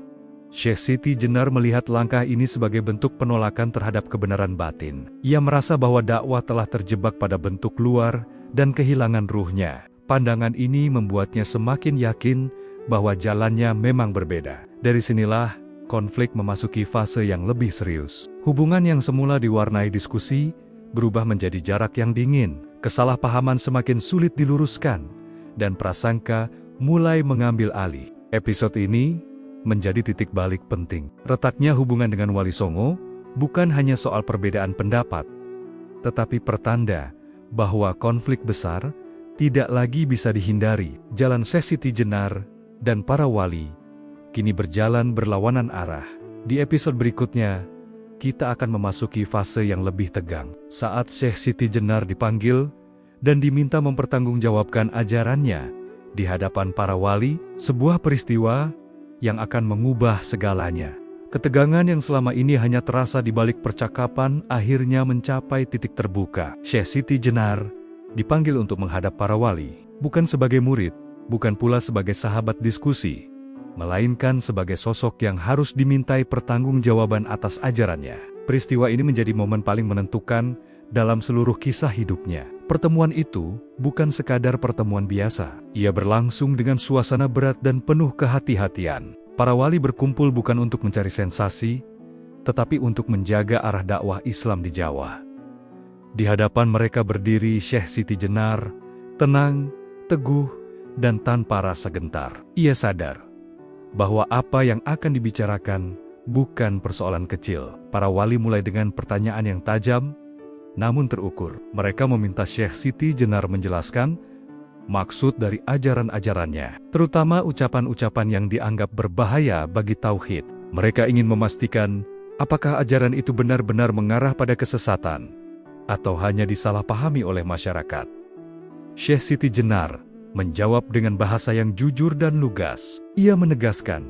Syekh Siti Jenar melihat langkah ini sebagai bentuk penolakan terhadap kebenaran batin. Ia merasa bahwa dakwah telah terjebak pada bentuk luar dan kehilangan ruhnya. Pandangan ini membuatnya semakin yakin bahwa jalannya memang berbeda. Dari sinilah konflik memasuki fase yang lebih serius. Hubungan yang semula diwarnai diskusi berubah menjadi jarak yang dingin. Kesalahpahaman semakin sulit diluruskan, dan prasangka mulai mengambil alih. Episode ini menjadi titik balik penting. Retaknya hubungan dengan Wali Songo bukan hanya soal perbedaan pendapat, tetapi pertanda bahwa konflik besar tidak lagi bisa dihindari. Jalan Syekh Siti Jenar dan para wali kini berjalan berlawanan arah. Di episode berikutnya, kita akan memasuki fase yang lebih tegang. Saat Syekh Siti Jenar dipanggil dan diminta mempertanggungjawabkan ajarannya di hadapan para wali, sebuah peristiwa yang akan mengubah segalanya. Ketegangan yang selama ini hanya terasa di balik percakapan akhirnya mencapai titik terbuka. Syekh Siti Jenar dipanggil untuk menghadap para wali, bukan sebagai murid, bukan pula sebagai sahabat diskusi, melainkan sebagai sosok yang harus dimintai pertanggungjawaban atas ajarannya. Peristiwa ini menjadi momen paling menentukan dalam seluruh kisah hidupnya. Pertemuan itu bukan sekadar pertemuan biasa. Ia berlangsung dengan suasana berat dan penuh kehati-hatian. Para wali berkumpul bukan untuk mencari sensasi, tetapi untuk menjaga arah dakwah Islam di Jawa. Di hadapan mereka berdiri Syekh Siti Jenar, tenang, teguh, dan tanpa rasa gentar. Ia sadar bahwa apa yang akan dibicarakan bukan persoalan kecil. Para wali mulai dengan pertanyaan yang tajam, namun terukur. Mereka meminta Syekh Siti Jenar menjelaskan maksud dari ajaran-ajarannya, terutama ucapan-ucapan yang dianggap berbahaya bagi tauhid. Mereka ingin memastikan apakah ajaran itu benar-benar mengarah pada kesesatan atau hanya disalahpahami oleh masyarakat. Syekh Siti Jenar menjawab dengan bahasa yang jujur dan lugas. Ia menegaskan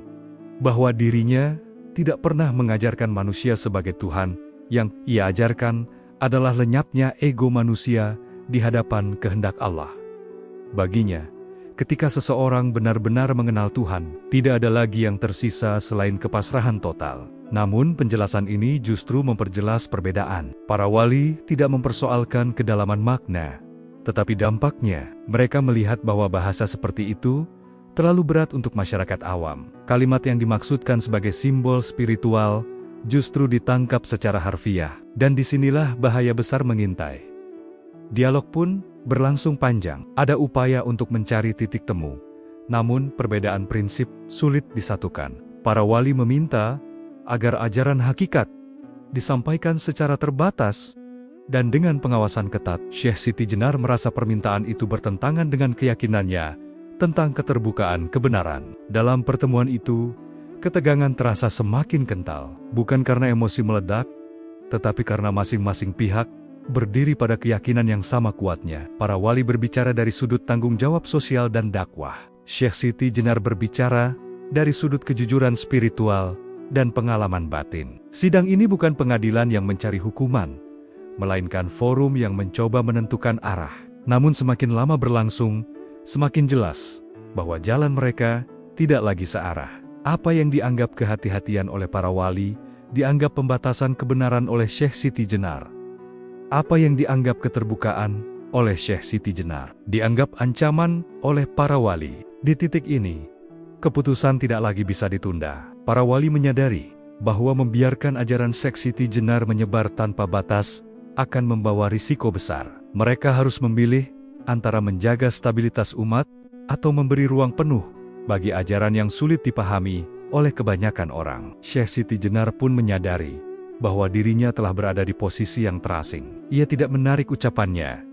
bahwa dirinya tidak pernah mengajarkan manusia sebagai Tuhan. Yang ia ajarkan adalah lenyapnya ego manusia di hadapan kehendak Allah. Baginya, ketika seseorang benar-benar mengenal Tuhan, tidak ada lagi yang tersisa selain kepasrahan total. Namun penjelasan ini justru memperjelas perbedaan. Para wali tidak mempersoalkan kedalaman makna, tetapi dampaknya. Mereka melihat bahwa bahasa seperti itu terlalu berat untuk masyarakat awam. Kalimat yang dimaksudkan sebagai simbol spiritual justru ditangkap secara harfiah, dan disinilah bahaya besar mengintai. Dialog pun berlangsung panjang. Ada upaya untuk mencari titik temu, namun perbedaan prinsip sulit disatukan. Para wali meminta agar ajaran hakikat disampaikan secara terbatas dan dengan pengawasan ketat. Syekh Siti Jenar merasa permintaan itu bertentangan dengan keyakinannya tentang keterbukaan kebenaran. Dalam pertemuan itu, ketegangan terasa semakin kental, bukan karena emosi meledak, tetapi karena masing-masing pihak berdiri pada keyakinan yang sama kuatnya. Para wali berbicara dari sudut tanggung jawab sosial dan dakwah. Syekh Siti Jenar berbicara dari sudut kejujuran spiritual dan pengalaman batin. Sidang ini bukan pengadilan yang mencari hukuman, melainkan forum yang mencoba menentukan arah. Namun semakin lama berlangsung, semakin jelas bahwa jalan mereka tidak lagi searah. Apa yang dianggap kehati-hatian oleh para wali, dianggap pembatasan kebenaran oleh Syekh Siti Jenar. Apa yang dianggap keterbukaan oleh Syekh Siti Jenar, dianggap ancaman oleh para wali. Di titik ini, keputusan tidak lagi bisa ditunda. Para wali menyadari bahwa membiarkan ajaran Syekh Siti Jenar menyebar tanpa batas akan membawa risiko besar. Mereka harus memilih antara menjaga stabilitas umat atau memberi ruang penuh bagi ajaran yang sulit dipahami oleh kebanyakan orang. Syekh Siti Jenar pun menyadari bahwa dirinya telah berada di posisi yang terasing. Ia tidak menarik ucapannya,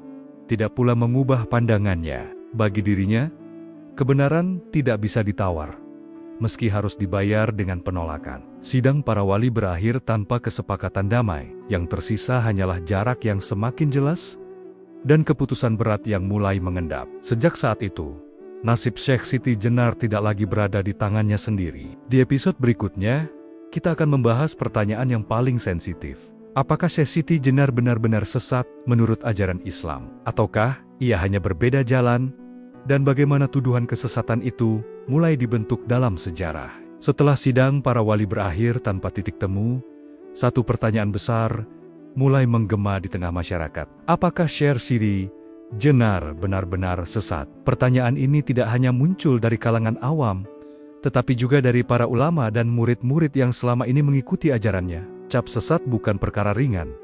tidak pula mengubah pandangannya. Bagi dirinya, kebenaran tidak bisa ditawar, meski harus dibayar dengan penolakan. Sidang para wali berakhir tanpa kesepakatan damai. Yang tersisa hanyalah jarak yang semakin jelas dan keputusan berat yang mulai mengendap. Sejak saat itu, nasib Syekh Siti Jenar tidak lagi berada di tangannya sendiri. Di episode berikutnya, kita akan membahas pertanyaan yang paling sensitif. Apakah Syekh Siti Jenar benar-benar sesat menurut ajaran Islam? Ataukah ia hanya berbeda jalan? Dan bagaimana tuduhan kesesatan itu mulai dibentuk dalam sejarah? Setelah sidang para wali berakhir tanpa titik temu, satu pertanyaan besar mulai menggema di tengah masyarakat. Apakah Syekh Siti Jenar benar-benar sesat? Pertanyaan ini tidak hanya muncul dari kalangan awam, tetapi juga dari para ulama dan murid-murid yang selama ini mengikuti ajarannya. Cap sesat bukan perkara ringan,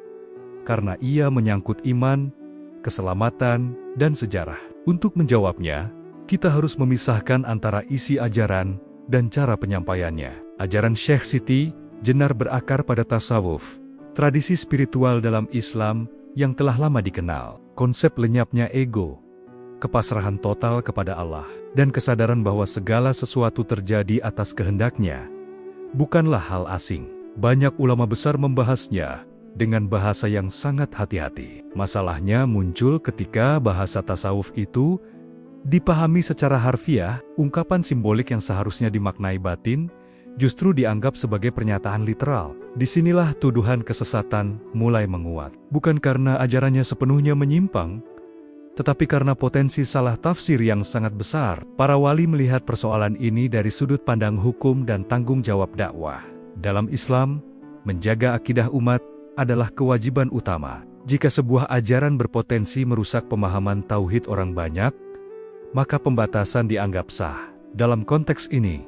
karena ia menyangkut iman, keselamatan, dan sejarah. Untuk menjawabnya, kita harus memisahkan antara isi ajaran dan cara penyampaiannya. Ajaran Syekh Siti Jenar berakar pada tasawuf, tradisi spiritual dalam Islam yang telah lama dikenal. Konsep lenyapnya ego, kepasrahan total kepada Allah, dan kesadaran bahwa segala sesuatu terjadi atas kehendaknya bukanlah hal asing. Banyak ulama besar membahasnya dengan bahasa yang sangat hati-hati. Masalahnya muncul ketika bahasa tasawuf itu dipahami secara harfiah. Ungkapan simbolik yang seharusnya dimaknai batin justru dianggap sebagai pernyataan literal. Disinilah tuduhan kesesatan mulai menguat. Bukan karena ajarannya sepenuhnya menyimpang, tetapi karena potensi salah tafsir yang sangat besar. Para wali melihat persoalan ini dari sudut pandang hukum dan tanggung jawab dakwah. Dalam Islam, menjaga akidah umat adalah kewajiban utama. Jika sebuah ajaran berpotensi merusak pemahaman tauhid orang banyak, maka pembatasan dianggap sah. Dalam konteks ini,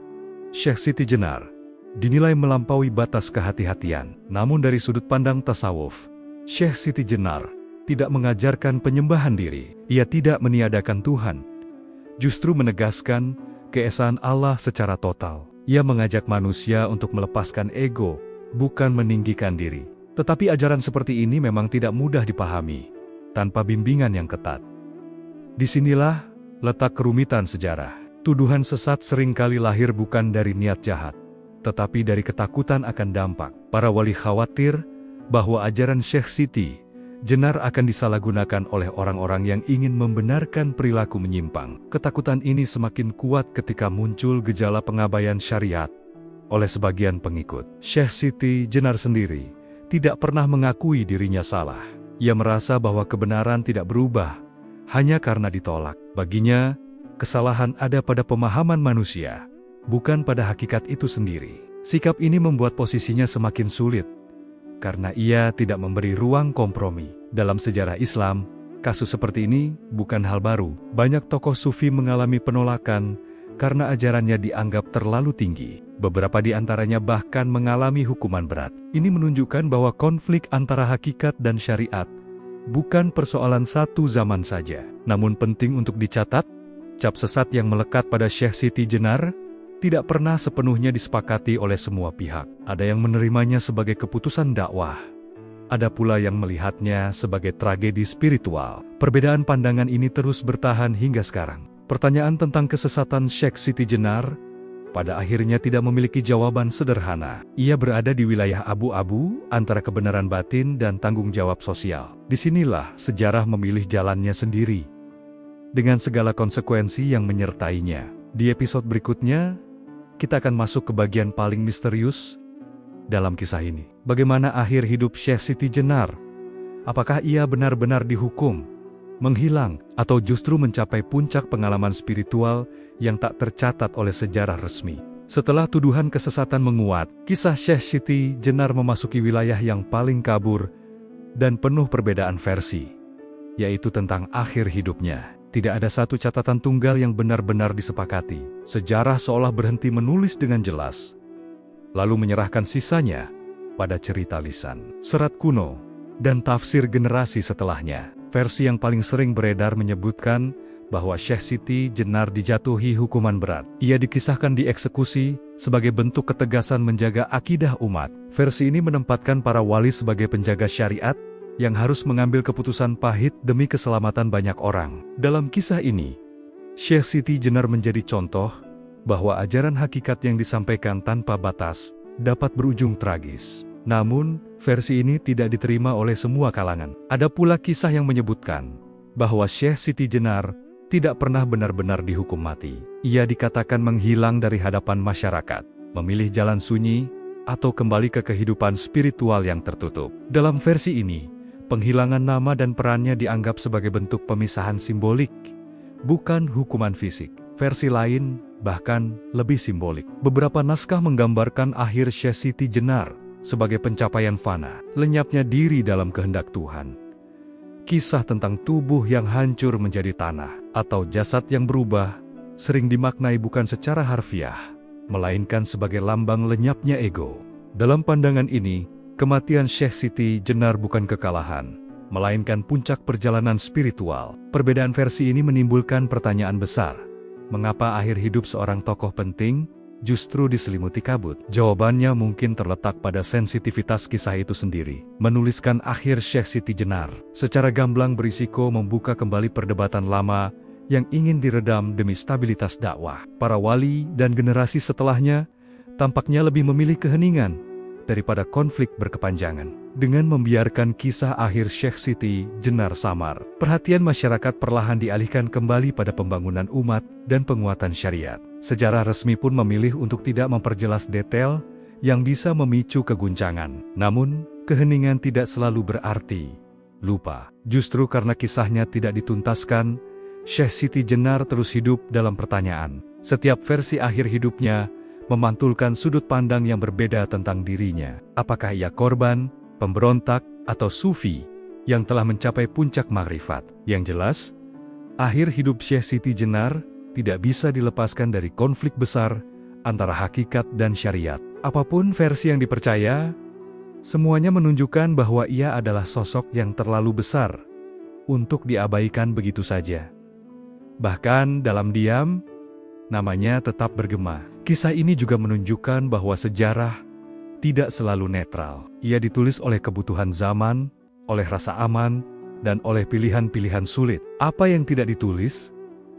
Syekh Siti Jenar dinilai melampaui batas kehati-hatian. Namun dari sudut pandang tasawuf, Syekh Siti Jenar tidak mengajarkan penyembahan diri. Ia tidak meniadakan Tuhan, justru menegaskan keesaan Allah secara total. Ia mengajak manusia untuk melepaskan ego, bukan meninggikan diri. Tetapi ajaran seperti ini memang tidak mudah dipahami tanpa bimbingan yang ketat. Disinilah letak kerumitan sejarah. Tuduhan sesat seringkali lahir bukan dari niat jahat, tetapi dari ketakutan akan dampak. Para wali khawatir bahwa ajaran Syekh Siti Jenar akan disalahgunakan oleh orang-orang yang ingin membenarkan perilaku menyimpang. Ketakutan ini semakin kuat ketika muncul gejala pengabaian syariat oleh sebagian pengikut. Syekh Siti Jenar sendiri tidak pernah mengakui dirinya salah. Ia merasa bahwa kebenaran tidak berubah hanya karena ditolak. Baginya, kesalahan ada pada pemahaman manusia, bukan pada hakikat itu sendiri. Sikap ini membuat posisinya semakin sulit, karena ia tidak memberi ruang kompromi. Dalam sejarah Islam, kasus seperti ini bukan hal baru. Banyak tokoh sufi mengalami penolakan karena ajarannya dianggap terlalu tinggi. Beberapa di antaranya bahkan mengalami hukuman berat. Ini menunjukkan bahwa konflik antara hakikat dan syariat bukan persoalan satu zaman saja. Namun penting untuk dicatat, cap sesat yang melekat pada Syekh Siti Jenar tidak pernah sepenuhnya disepakati oleh semua pihak. Ada yang menerimanya sebagai keputusan dakwah, ada pula yang melihatnya sebagai tragedi spiritual. Perbedaan pandangan ini terus bertahan hingga sekarang. Pertanyaan tentang kesesatan Syekh Siti Jenar pada akhirnya tidak memiliki jawaban sederhana. Ia berada di wilayah abu-abu antara kebenaran batin dan tanggung jawab sosial. Disinilah sejarah memilih jalannya sendiri, dengan segala konsekuensi yang menyertainya. Di episode berikutnya, kita akan masuk ke bagian paling misterius dalam kisah ini. Bagaimana akhir hidup Syekh Siti Jenar? Apakah ia benar-benar dihukum, menghilang, atau justru mencapai puncak pengalaman spiritual yang tak tercatat oleh sejarah resmi? Setelah tuduhan kesesatan menguat, kisah Syekh Siti Jenar memasuki wilayah yang paling kabur dan penuh perbedaan versi, yaitu tentang akhir hidupnya. Tidak ada satu catatan tunggal yang benar-benar disepakati. Sejarah seolah berhenti menulis dengan jelas, lalu menyerahkan sisanya pada cerita lisan, serat kuno, dan tafsir generasi setelahnya. Versi yang paling sering beredar menyebutkan bahwa Syekh Siti Jenar dijatuhi hukuman berat. Ia dikisahkan dieksekusi sebagai bentuk ketegasan menjaga akidah umat. Versi ini menempatkan para wali sebagai penjaga syariat yang harus mengambil keputusan pahit demi keselamatan banyak orang. Dalam kisah ini, Syekh Siti Jenar menjadi contoh bahwa ajaran hakikat yang disampaikan tanpa batas dapat berujung tragis. Namun, versi ini tidak diterima oleh semua kalangan. Ada pula kisah yang menyebutkan bahwa Syekh Siti Jenar tidak pernah benar-benar dihukum mati. Ia dikatakan menghilang dari hadapan masyarakat, memilih jalan sunyi, atau kembali ke kehidupan spiritual yang tertutup. Dalam versi ini, penghilangan nama dan perannya dianggap sebagai bentuk pemisahan simbolik, bukan hukuman fisik. Versi lain bahkan lebih simbolik. Beberapa naskah menggambarkan akhir Syekh Siti Jenar sebagai pencapaian fana, lenyapnya diri dalam kehendak Tuhan. Kisah tentang tubuh yang hancur menjadi tanah, atau jasad yang berubah, sering dimaknai bukan secara harfiah, melainkan sebagai lambang lenyapnya ego. Dalam pandangan ini, kematian Syekh Siti Jenar bukan kekalahan, melainkan puncak perjalanan spiritual. Perbedaan versi ini menimbulkan pertanyaan besar. Mengapa akhir hidup seorang tokoh penting justru diselimuti kabut? Jawabannya mungkin terletak pada sensitivitas kisah itu sendiri. Menuliskan akhir Syekh Siti Jenar secara gamblang berisiko membuka kembali perdebatan lama yang ingin diredam demi stabilitas dakwah. Para wali dan generasi setelahnya tampaknya lebih memilih keheningan daripada konflik berkepanjangan. Dengan membiarkan kisah akhir Syekh Siti Jenar samar, perhatian masyarakat perlahan dialihkan kembali pada pembangunan umat dan penguatan syariat. Sejarah resmi pun memilih untuk tidak memperjelas detail yang bisa memicu keguncangan. Namun, keheningan tidak selalu berarti lupa. Justru karena kisahnya tidak dituntaskan, Syekh Siti Jenar terus hidup dalam pertanyaan. Setiap versi akhir hidupnya memantulkan sudut pandang yang berbeda tentang dirinya. Apakah ia korban, pemberontak, atau sufi yang telah mencapai puncak makrifat? Yang jelas, akhir hidup Syekh Siti Jenar tidak bisa dilepaskan dari konflik besar antara hakikat dan syariat. Apapun versi yang dipercaya, semuanya menunjukkan bahwa ia adalah sosok yang terlalu besar untuk diabaikan begitu saja. Bahkan dalam diam, namanya tetap bergema. Kisah ini juga menunjukkan bahwa sejarah tidak selalu netral. Ia ditulis oleh kebutuhan zaman, oleh rasa aman, dan oleh pilihan-pilihan sulit. Apa yang tidak ditulis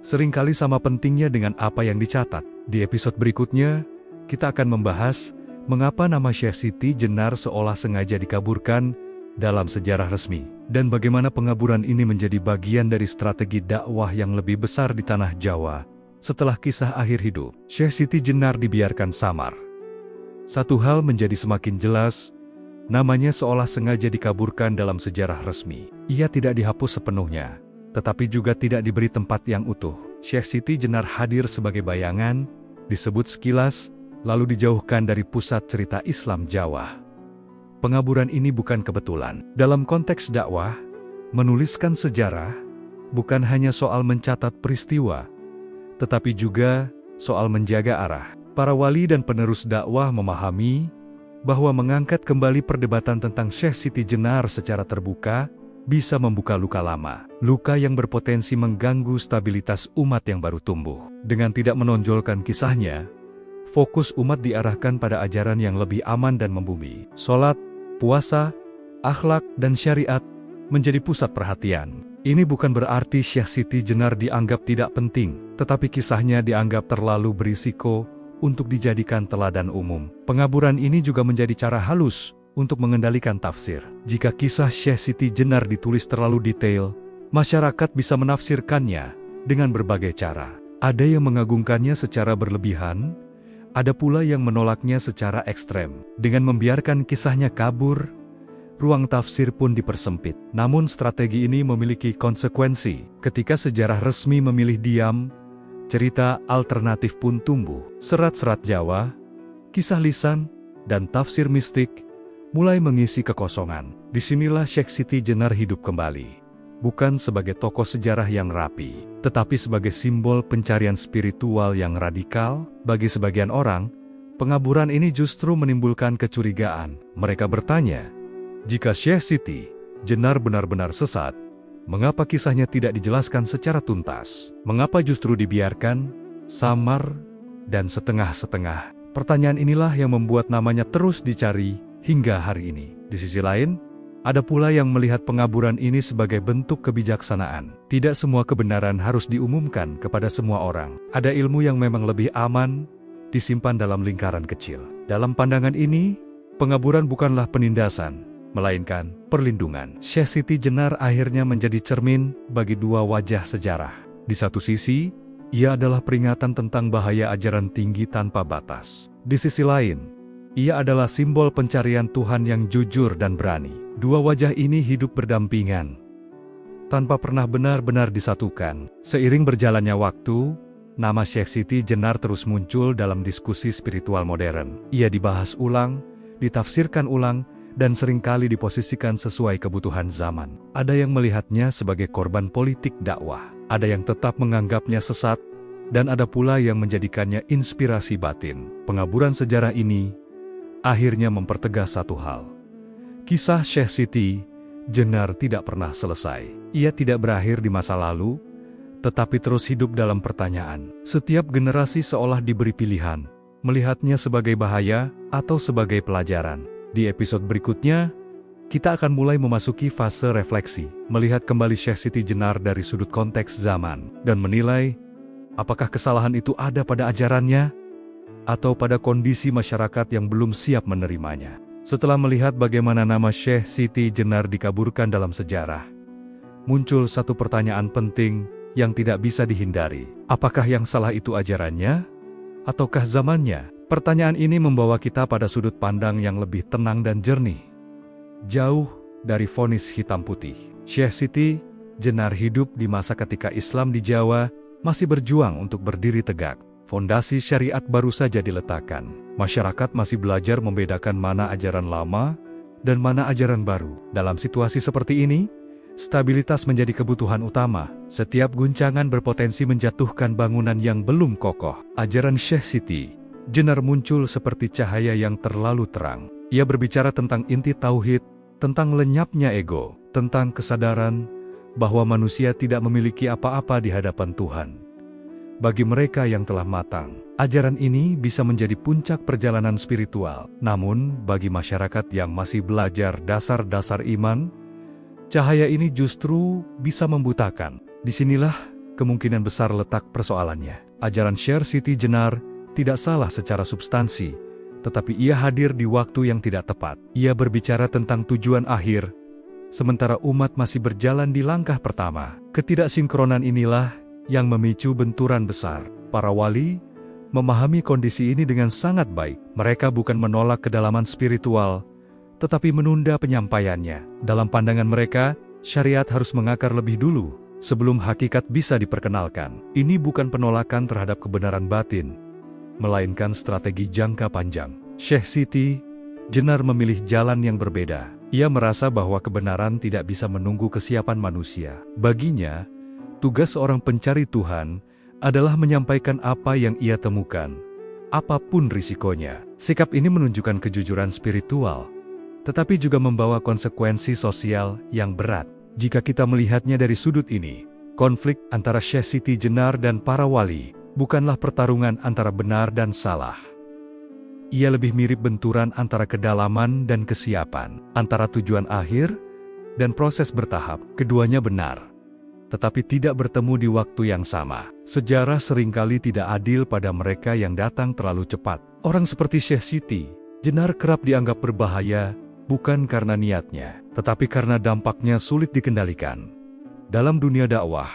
seringkali sama pentingnya dengan apa yang dicatat. Di episode berikutnya, kita akan membahas mengapa nama Syekh Siti Jenar seolah sengaja dikaburkan dalam sejarah resmi, dan bagaimana pengaburan ini menjadi bagian dari strategi dakwah yang lebih besar di tanah Jawa. Setelah kisah akhir hidup Syekh Siti Jenar dibiarkan samar, satu hal menjadi semakin jelas, namanya seolah sengaja dikaburkan dalam sejarah resmi. Ia tidak dihapus sepenuhnya, tetapi juga tidak diberi tempat yang utuh. Syekh Siti Jenar hadir sebagai bayangan, disebut sekilas, lalu dijauhkan dari pusat cerita Islam Jawa. Pengaburan ini bukan kebetulan. Dalam konteks dakwah, menuliskan sejarah bukan hanya soal mencatat peristiwa, tetapi juga soal menjaga arah. Para wali dan penerus dakwah memahami bahwa mengangkat kembali perdebatan tentang Syekh Siti Jenar secara terbuka bisa membuka luka lama, luka yang berpotensi mengganggu stabilitas umat yang baru tumbuh. Dengan tidak menonjolkan kisahnya, fokus umat diarahkan pada ajaran yang lebih aman dan membumi. Salat, puasa, akhlak, dan syariat menjadi pusat perhatian. Ini bukan berarti Syekh Siti Jenar dianggap tidak penting, tetapi kisahnya dianggap terlalu berisiko untuk dijadikan teladan umum. Pengaburan ini juga menjadi cara halus untuk mengendalikan tafsir. Jika kisah Syekh Siti Jenar ditulis terlalu detail, masyarakat bisa menafsirkannya dengan berbagai cara. Ada yang mengagungkannya secara berlebihan, ada pula yang menolaknya secara ekstrem. Dengan membiarkan kisahnya kabur, ruang tafsir pun dipersempit. Namun strategi ini memiliki konsekuensi. Ketika sejarah resmi memilih diam, cerita alternatif pun tumbuh. Serat-serat Jawa, kisah lisan, dan tafsir mistik mulai mengisi kekosongan. Disinilah Syekh Siti Jenar hidup kembali. Bukan sebagai tokoh sejarah yang rapi, tetapi sebagai simbol pencarian spiritual yang radikal. Bagi sebagian orang, pengaburan ini justru menimbulkan kecurigaan. Mereka bertanya, jika Syekh Siti Jenar benar-benar sesat, Mengapa kisahnya tidak dijelaskan secara tuntas? Mengapa justru dibiarkan samar dan setengah-setengah? Pertanyaan inilah yang membuat namanya terus dicari hingga hari ini. Di sisi lain, ada pula yang melihat pengaburan ini sebagai bentuk kebijaksanaan. Tidak semua kebenaran harus diumumkan kepada semua orang. Ada ilmu yang memang lebih aman disimpan dalam lingkaran kecil. Dalam pandangan ini, pengaburan bukanlah penindasan, melainkan perlindungan. Syekh Siti Jenar akhirnya menjadi cermin bagi dua wajah sejarah. Di satu sisi, ia adalah peringatan tentang bahaya ajaran tinggi tanpa batas. Di sisi lain, ia adalah simbol pencarian Tuhan yang jujur dan berani. Dua wajah ini hidup berdampingan, tanpa pernah benar-benar disatukan. Seiring berjalannya waktu, nama Syekh Siti Jenar terus muncul dalam diskusi spiritual modern. Ia dibahas ulang, ditafsirkan ulang, dan seringkali diposisikan sesuai kebutuhan zaman. Ada yang melihatnya sebagai korban politik dakwah, ada yang tetap menganggapnya sesat, dan ada pula yang menjadikannya inspirasi batin. Pengaburan sejarah ini akhirnya mempertegas satu hal. Kisah Syekh Siti Jenar tidak pernah selesai. Ia tidak berakhir di masa lalu, tetapi terus hidup dalam pertanyaan. Setiap generasi seolah diberi pilihan, melihatnya sebagai bahaya atau sebagai pelajaran. Di episode berikutnya, kita akan mulai memasuki fase refleksi, melihat kembali Syekh Siti Jenar dari sudut konteks zaman, dan menilai apakah kesalahan itu ada pada ajarannya, atau pada kondisi masyarakat yang belum siap menerimanya. Setelah melihat bagaimana nama Syekh Siti Jenar dikaburkan dalam sejarah, muncul satu pertanyaan penting yang tidak bisa dihindari. Apakah yang salah itu ajarannya, ataukah zamannya? Pertanyaan ini membawa kita pada sudut pandang yang lebih tenang dan jernih, jauh dari vonis hitam putih. Syekh Siti Jenar hidup di masa ketika Islam di Jawa masih berjuang untuk berdiri tegak. Fondasi syariat baru saja diletakkan. Masyarakat masih belajar membedakan mana ajaran lama dan mana ajaran baru. Dalam situasi seperti ini, stabilitas menjadi kebutuhan utama. Setiap guncangan berpotensi menjatuhkan bangunan yang belum kokoh. Ajaran Syekh Siti Jenar muncul seperti cahaya yang terlalu terang. Ia berbicara tentang inti tauhid, tentang lenyapnya ego, tentang kesadaran bahwa manusia tidak memiliki apa-apa di hadapan Tuhan. Bagi mereka yang telah matang, ajaran ini bisa menjadi puncak perjalanan spiritual. Namun, bagi masyarakat yang masih belajar dasar-dasar iman, cahaya ini justru bisa membutakan. Disinilah kemungkinan besar letak persoalannya. Ajaran Syekh Siti Jenar tidak salah secara substansi, tetapi ia hadir di waktu yang tidak tepat. Ia berbicara tentang tujuan akhir, sementara umat masih berjalan di langkah pertama. Ketidaksinkronan inilah yang memicu benturan besar. Para wali memahami kondisi ini dengan sangat baik. Mereka bukan menolak kedalaman spiritual, tetapi menunda penyampaiannya. Dalam pandangan mereka, syariat harus mengakar lebih dulu, sebelum hakikat bisa diperkenalkan. Ini bukan penolakan terhadap kebenaran batin, melainkan strategi jangka panjang. Syekh Siti Jenar memilih jalan yang berbeda. Ia merasa bahwa kebenaran tidak bisa menunggu kesiapan manusia. Baginya, tugas seorang pencari Tuhan adalah menyampaikan apa yang ia temukan, apapun risikonya. Sikap ini menunjukkan kejujuran spiritual, tetapi juga membawa konsekuensi sosial yang berat. Jika kita melihatnya dari sudut ini, konflik antara Syekh Siti Jenar dan para wali bukanlah pertarungan antara benar dan salah. Ia lebih mirip benturan antara kedalaman dan kesiapan, antara tujuan akhir dan proses bertahap. Keduanya benar, tetapi tidak bertemu di waktu yang sama. Sejarah seringkali tidak adil pada mereka yang datang terlalu cepat. Orang seperti Syekh Siti Jenar kerap dianggap berbahaya, bukan karena niatnya, tetapi karena dampaknya sulit dikendalikan. Dalam dunia dakwah,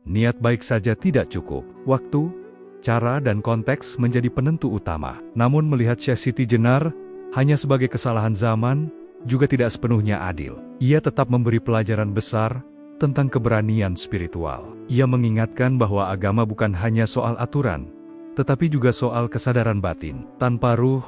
niat baik saja tidak cukup. Waktu, cara dan konteks menjadi penentu utama. Namun melihat Syekh Siti Jenar hanya sebagai kesalahan zaman, juga tidak sepenuhnya adil. Ia tetap memberi pelajaran besar tentang keberanian spiritual. Ia mengingatkan bahwa agama bukan hanya soal aturan, tetapi juga soal kesadaran batin. Tanpa ruh,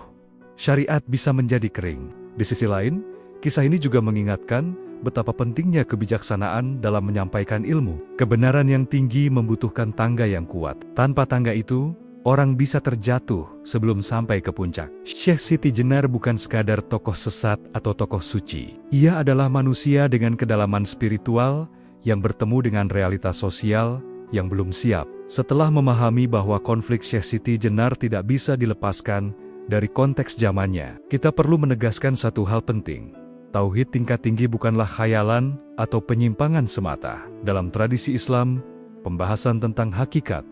syariat bisa menjadi kering. Di sisi lain, kisah ini juga mengingatkan betapa pentingnya kebijaksanaan dalam menyampaikan ilmu. Kebenaran yang tinggi membutuhkan tangga yang kuat. Tanpa tangga itu, orang bisa terjatuh sebelum sampai ke puncak. Syekh Siti Jenar bukan sekadar tokoh sesat atau tokoh suci. Ia adalah manusia dengan kedalaman spiritual yang bertemu dengan realitas sosial yang belum siap. Setelah memahami bahwa konflik Syekh Siti Jenar tidak bisa dilepaskan dari konteks zamannya, kita perlu menegaskan satu hal penting. Tauhid tingkat tinggi bukanlah khayalan atau penyimpangan semata. Dalam tradisi Islam, pembahasan tentang hakikat,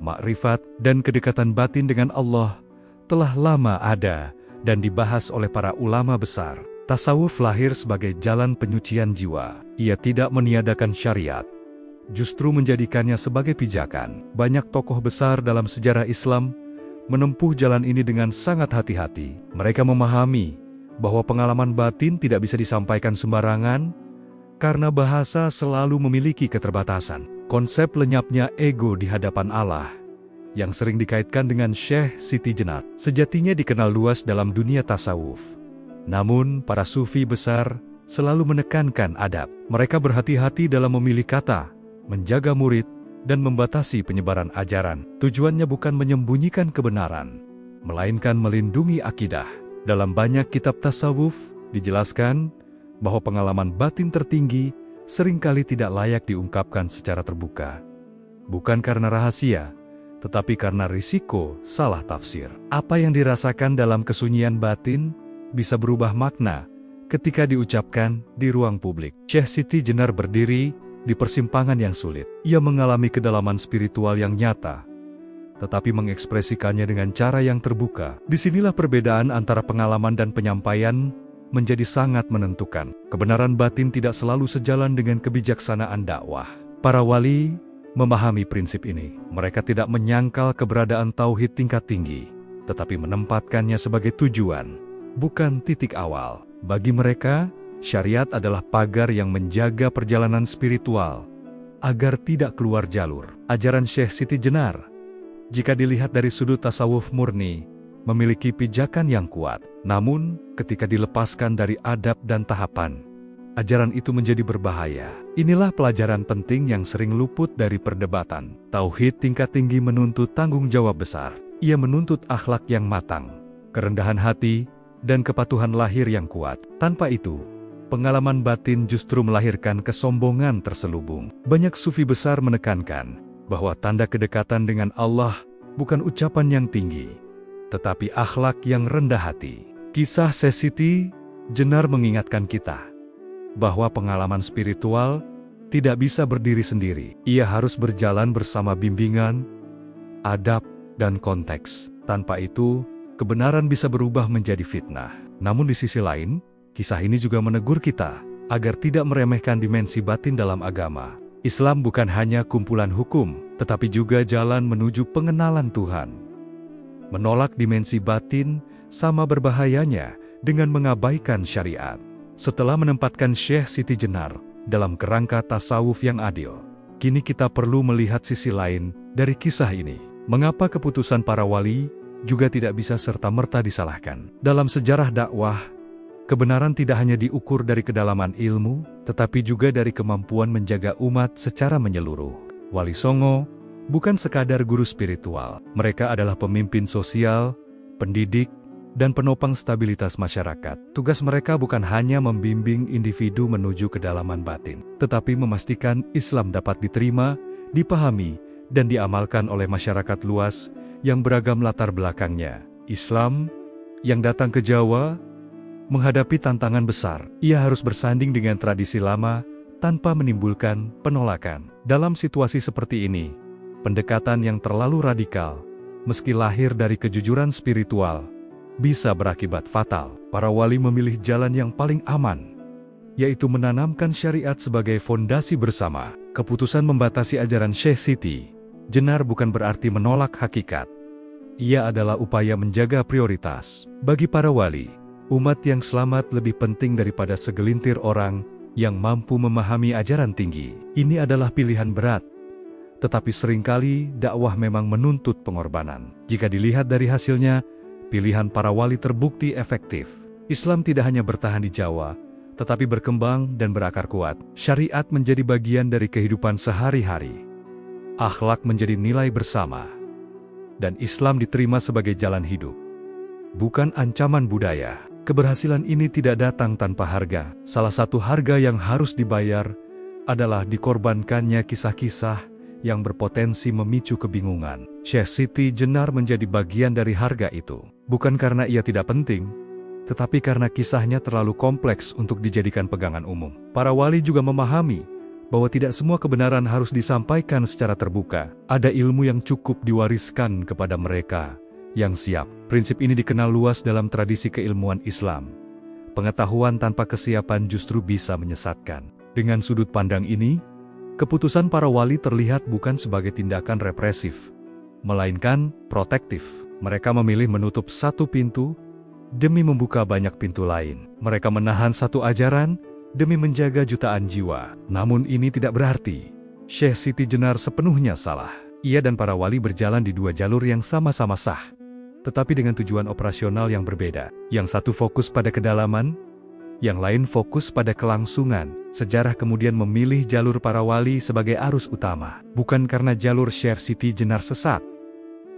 makrifat, dan kedekatan batin dengan Allah telah lama ada dan dibahas oleh para ulama besar. Tasawuf lahir sebagai jalan penyucian jiwa. Ia tidak meniadakan syariat, justru menjadikannya sebagai pijakan. Banyak tokoh besar dalam sejarah Islam menempuh jalan ini dengan sangat hati-hati. Mereka memahami bahwa pengalaman batin tidak bisa disampaikan sembarangan karena bahasa selalu memiliki keterbatasan. Konsep lenyapnya ego di hadapan Allah yang sering dikaitkan dengan Syekh Siti Jenar sejatinya dikenal luas dalam dunia tasawuf. Namun, para sufi besar selalu menekankan adab. Mereka berhati-hati dalam memilih kata, menjaga murid, dan membatasi penyebaran ajaran. Tujuannya bukan menyembunyikan kebenaran, melainkan melindungi akidah. Dalam banyak kitab tasawuf, dijelaskan bahwa pengalaman batin tertinggi seringkali tidak layak diungkapkan secara terbuka. Bukan karena rahasia, tetapi karena risiko salah tafsir. Apa yang dirasakan dalam kesunyian batin bisa berubah makna ketika diucapkan di ruang publik. Syekh Siti Jenar berdiri di persimpangan yang sulit. Ia mengalami kedalaman spiritual yang nyata, tetapi mengekspresikannya dengan cara yang terbuka. Disinilah perbedaan antara pengalaman dan penyampaian menjadi sangat menentukan. Kebenaran batin tidak selalu sejalan dengan kebijaksanaan dakwah. Para wali memahami prinsip ini. Mereka tidak menyangkal keberadaan tauhid tingkat tinggi, tetapi menempatkannya sebagai tujuan, bukan titik awal. Bagi mereka, syariat adalah pagar yang menjaga perjalanan spiritual agar tidak keluar jalur. Ajaran Syekh Siti Jenar, jika dilihat dari sudut tasawuf murni, memiliki pijakan yang kuat. Namun, ketika dilepaskan dari adab dan tahapan, ajaran itu menjadi berbahaya. Inilah pelajaran penting yang sering luput dari perdebatan. Tauhid tingkat tinggi menuntut tanggung jawab besar. Ia menuntut akhlak yang matang, kerendahan hati, dan kepatuhan lahir yang kuat. Tanpa itu, pengalaman batin justru melahirkan kesombongan terselubung. Banyak sufi besar menekankan bahwa tanda kedekatan dengan Allah bukan ucapan yang tinggi, tetapi akhlak yang rendah hati. Kisah Syekh Siti Jenar mengingatkan kita bahwa pengalaman spiritual tidak bisa berdiri sendiri. Ia harus berjalan bersama bimbingan, adab, dan konteks. Tanpa itu, kebenaran bisa berubah menjadi fitnah. Namun di sisi lain, kisah ini juga menegur kita agar tidak meremehkan dimensi batin dalam agama. Islam bukan hanya kumpulan hukum, tetapi juga jalan menuju pengenalan Tuhan. Menolak dimensi batin sama berbahayanya dengan mengabaikan syariat. Setelah menempatkan Syekh Siti Jenar dalam kerangka tasawuf yang adil, kini kita perlu melihat sisi lain dari kisah ini. Mengapa keputusan para wali juga tidak bisa serta-merta disalahkan? Dalam sejarah dakwah, kebenaran tidak hanya diukur dari kedalaman ilmu, tetapi juga dari kemampuan menjaga umat secara menyeluruh. Wali Songo bukan sekadar guru spiritual. Mereka adalah pemimpin sosial, pendidik, dan penopang stabilitas masyarakat. Tugas mereka bukan hanya membimbing individu menuju kedalaman batin, tetapi memastikan Islam dapat diterima, dipahami, dan diamalkan oleh masyarakat luas yang beragam latar belakangnya. Islam yang datang ke Jawa menghadapi tantangan besar. Ia harus bersanding dengan tradisi lama tanpa menimbulkan penolakan. Dalam situasi seperti ini, pendekatan yang terlalu radikal, meski lahir dari kejujuran spiritual, bisa berakibat fatal. Para wali memilih jalan yang paling aman, yaitu menanamkan syariat sebagai fondasi bersama. Keputusan membatasi ajaran Syekh Siti Jenar bukan berarti menolak hakikat. Ia adalah upaya menjaga prioritas. Bagi para wali, umat yang selamat lebih penting daripada segelintir orang yang mampu memahami ajaran tinggi. Ini adalah pilihan berat, tetapi seringkali dakwah memang menuntut pengorbanan. Jika dilihat dari hasilnya, pilihan para wali terbukti efektif. Islam tidak hanya bertahan di Jawa, tetapi berkembang dan berakar kuat. Syariat menjadi bagian dari kehidupan sehari-hari. Akhlak menjadi nilai bersama. Dan Islam diterima sebagai jalan hidup, bukan ancaman budaya. Keberhasilan ini tidak datang tanpa harga. Salah satu harga yang harus dibayar adalah dikorbankannya kisah-kisah yang berpotensi memicu kebingungan. Syekh Siti Jenar menjadi bagian dari harga itu. Bukan karena ia tidak penting, tetapi karena kisahnya terlalu kompleks untuk dijadikan pegangan umum. Para wali juga memahami bahwa tidak semua kebenaran harus disampaikan secara terbuka. Ada ilmu yang cukup diwariskan kepada mereka yang siap. Prinsip ini dikenal luas dalam tradisi keilmuan Islam. Pengetahuan tanpa kesiapan justru bisa menyesatkan. Dengan sudut pandang ini, keputusan para wali terlihat bukan sebagai tindakan represif, melainkan protektif. Mereka memilih menutup satu pintu demi membuka banyak pintu lain. Mereka menahan satu ajaran demi menjaga jutaan jiwa. Namun ini tidak berarti Syekh Siti Jenar sepenuhnya salah. Ia dan para wali berjalan di dua jalur yang sama-sama sah, tetapi dengan tujuan operasional yang berbeda. Yang satu fokus pada kedalaman, yang lain fokus pada kelangsungan. Sejarah kemudian memilih jalur para wali sebagai arus utama. Bukan karena jalur Syekh Siti Jenar sesat,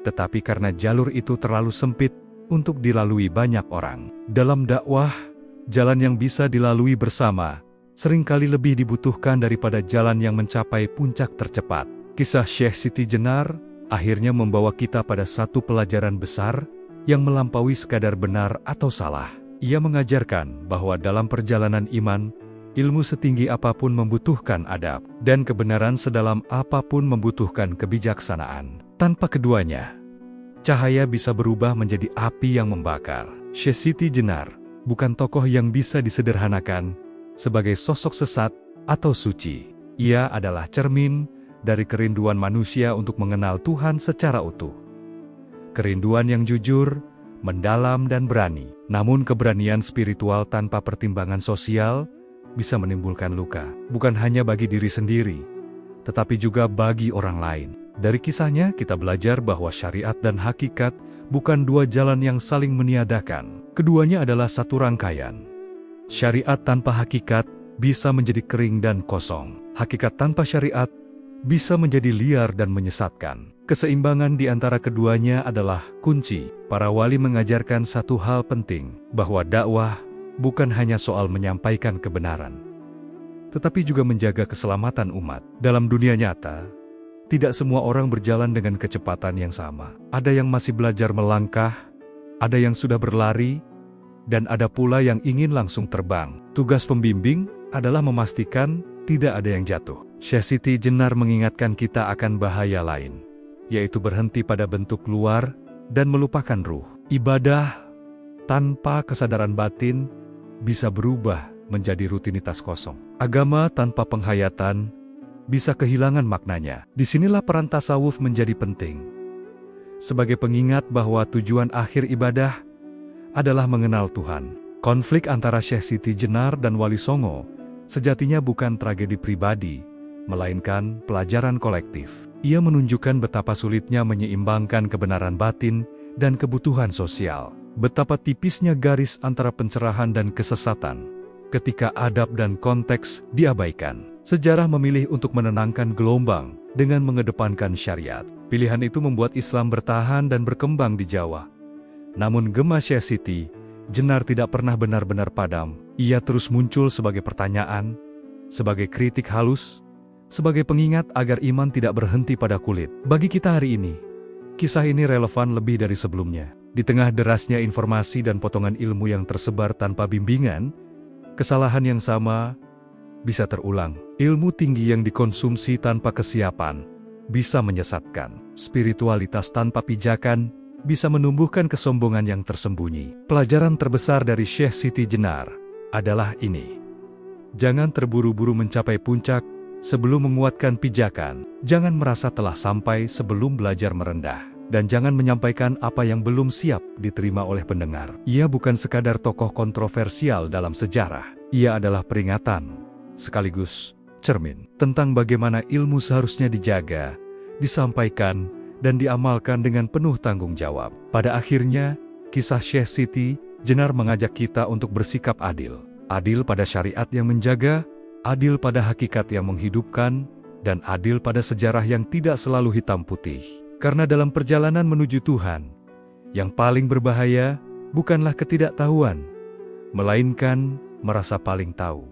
tetapi karena jalur itu terlalu sempit untuk dilalui banyak orang. Dalam dakwah, jalan yang bisa dilalui bersama seringkali lebih dibutuhkan daripada jalan yang mencapai puncak tercepat. Kisah Syekh Siti Jenar akhirnya membawa kita pada satu pelajaran besar yang melampaui sekadar benar atau salah. Ia mengajarkan bahwa dalam perjalanan iman, ilmu setinggi apapun membutuhkan adab, dan kebenaran sedalam apapun membutuhkan kebijaksanaan. Tanpa keduanya, cahaya bisa berubah menjadi api yang membakar. Syekh Siti Jenar bukan tokoh yang bisa disederhanakan sebagai sosok sesat atau suci. Ia adalah cermin dari kerinduan manusia untuk mengenal Tuhan secara utuh. Kerinduan yang jujur, mendalam dan berani. Namun keberanian spiritual tanpa pertimbangan sosial bisa menimbulkan luka, bukan hanya bagi diri sendiri, tetapi juga bagi orang lain. Dari kisahnya kita belajar bahwa syariat dan hakikat bukan dua jalan yang saling meniadakan. Keduanya adalah satu rangkaian. Syariat tanpa hakikat bisa menjadi kering dan kosong. Hakikat tanpa syariat bisa menjadi liar dan menyesatkan. Keseimbangan di antara keduanya adalah kunci. Para wali mengajarkan satu hal penting, bahwa dakwah bukan hanya soal menyampaikan kebenaran, tetapi juga menjaga keselamatan umat. Dalam dunia nyata, tidak semua orang berjalan dengan kecepatan yang sama. Ada yang masih belajar melangkah, ada yang sudah berlari, dan ada pula yang ingin langsung terbang. Tugas pembimbing adalah memastikan tidak ada yang jatuh. Syekh Siti Jenar mengingatkan kita akan bahaya lain, yaitu berhenti pada bentuk luar dan melupakan ruh. Ibadah tanpa kesadaran batin bisa berubah menjadi rutinitas kosong. Agama tanpa penghayatan bisa kehilangan maknanya. Disinilah peran tasawuf menjadi penting, sebagai pengingat bahwa tujuan akhir ibadah adalah mengenal Tuhan. Konflik antara Syekh Siti Jenar dan Wali Songo sejatinya bukan tragedi pribadi, melainkan pelajaran kolektif. Ia menunjukkan betapa sulitnya menyeimbangkan kebenaran batin dan kebutuhan sosial. Betapa tipisnya garis antara pencerahan dan kesesatan ketika adab dan konteks diabaikan. Sejarah memilih untuk menenangkan gelombang dengan mengedepankan syariat. Pilihan itu membuat Islam bertahan dan berkembang di Jawa. Namun gema Syekh Siti Jenar tidak pernah benar-benar padam. Ia terus muncul sebagai pertanyaan, sebagai kritik halus, sebagai pengingat agar iman tidak berhenti pada kulit. Bagi kita hari ini, kisah ini relevan lebih dari sebelumnya. Di tengah derasnya informasi dan potongan ilmu yang tersebar tanpa bimbingan, kesalahan yang sama bisa terulang. Ilmu tinggi yang dikonsumsi tanpa kesiapan bisa menyesatkan. Spiritualitas tanpa pijakan bisa menumbuhkan kesombongan yang tersembunyi. Pelajaran terbesar dari Syekh Siti Jenar adalah ini. Jangan terburu-buru mencapai puncak sebelum menguatkan pijakan. Jangan merasa telah sampai sebelum belajar merendah. Dan jangan menyampaikan apa yang belum siap diterima oleh pendengar. Ia bukan sekadar tokoh kontroversial dalam sejarah. Ia adalah peringatan, sekaligus cermin, tentang bagaimana ilmu seharusnya dijaga, disampaikan, dan diamalkan dengan penuh tanggung jawab. Pada akhirnya, kisah Syekh Siti Jenar mengajak kita untuk bersikap adil. Adil pada syariat yang menjaga, adil pada hakikat yang menghidupkan, dan adil pada sejarah yang tidak selalu hitam putih. Karena dalam perjalanan menuju Tuhan, yang paling berbahaya bukanlah ketidaktahuan, melainkan merasa paling tahu.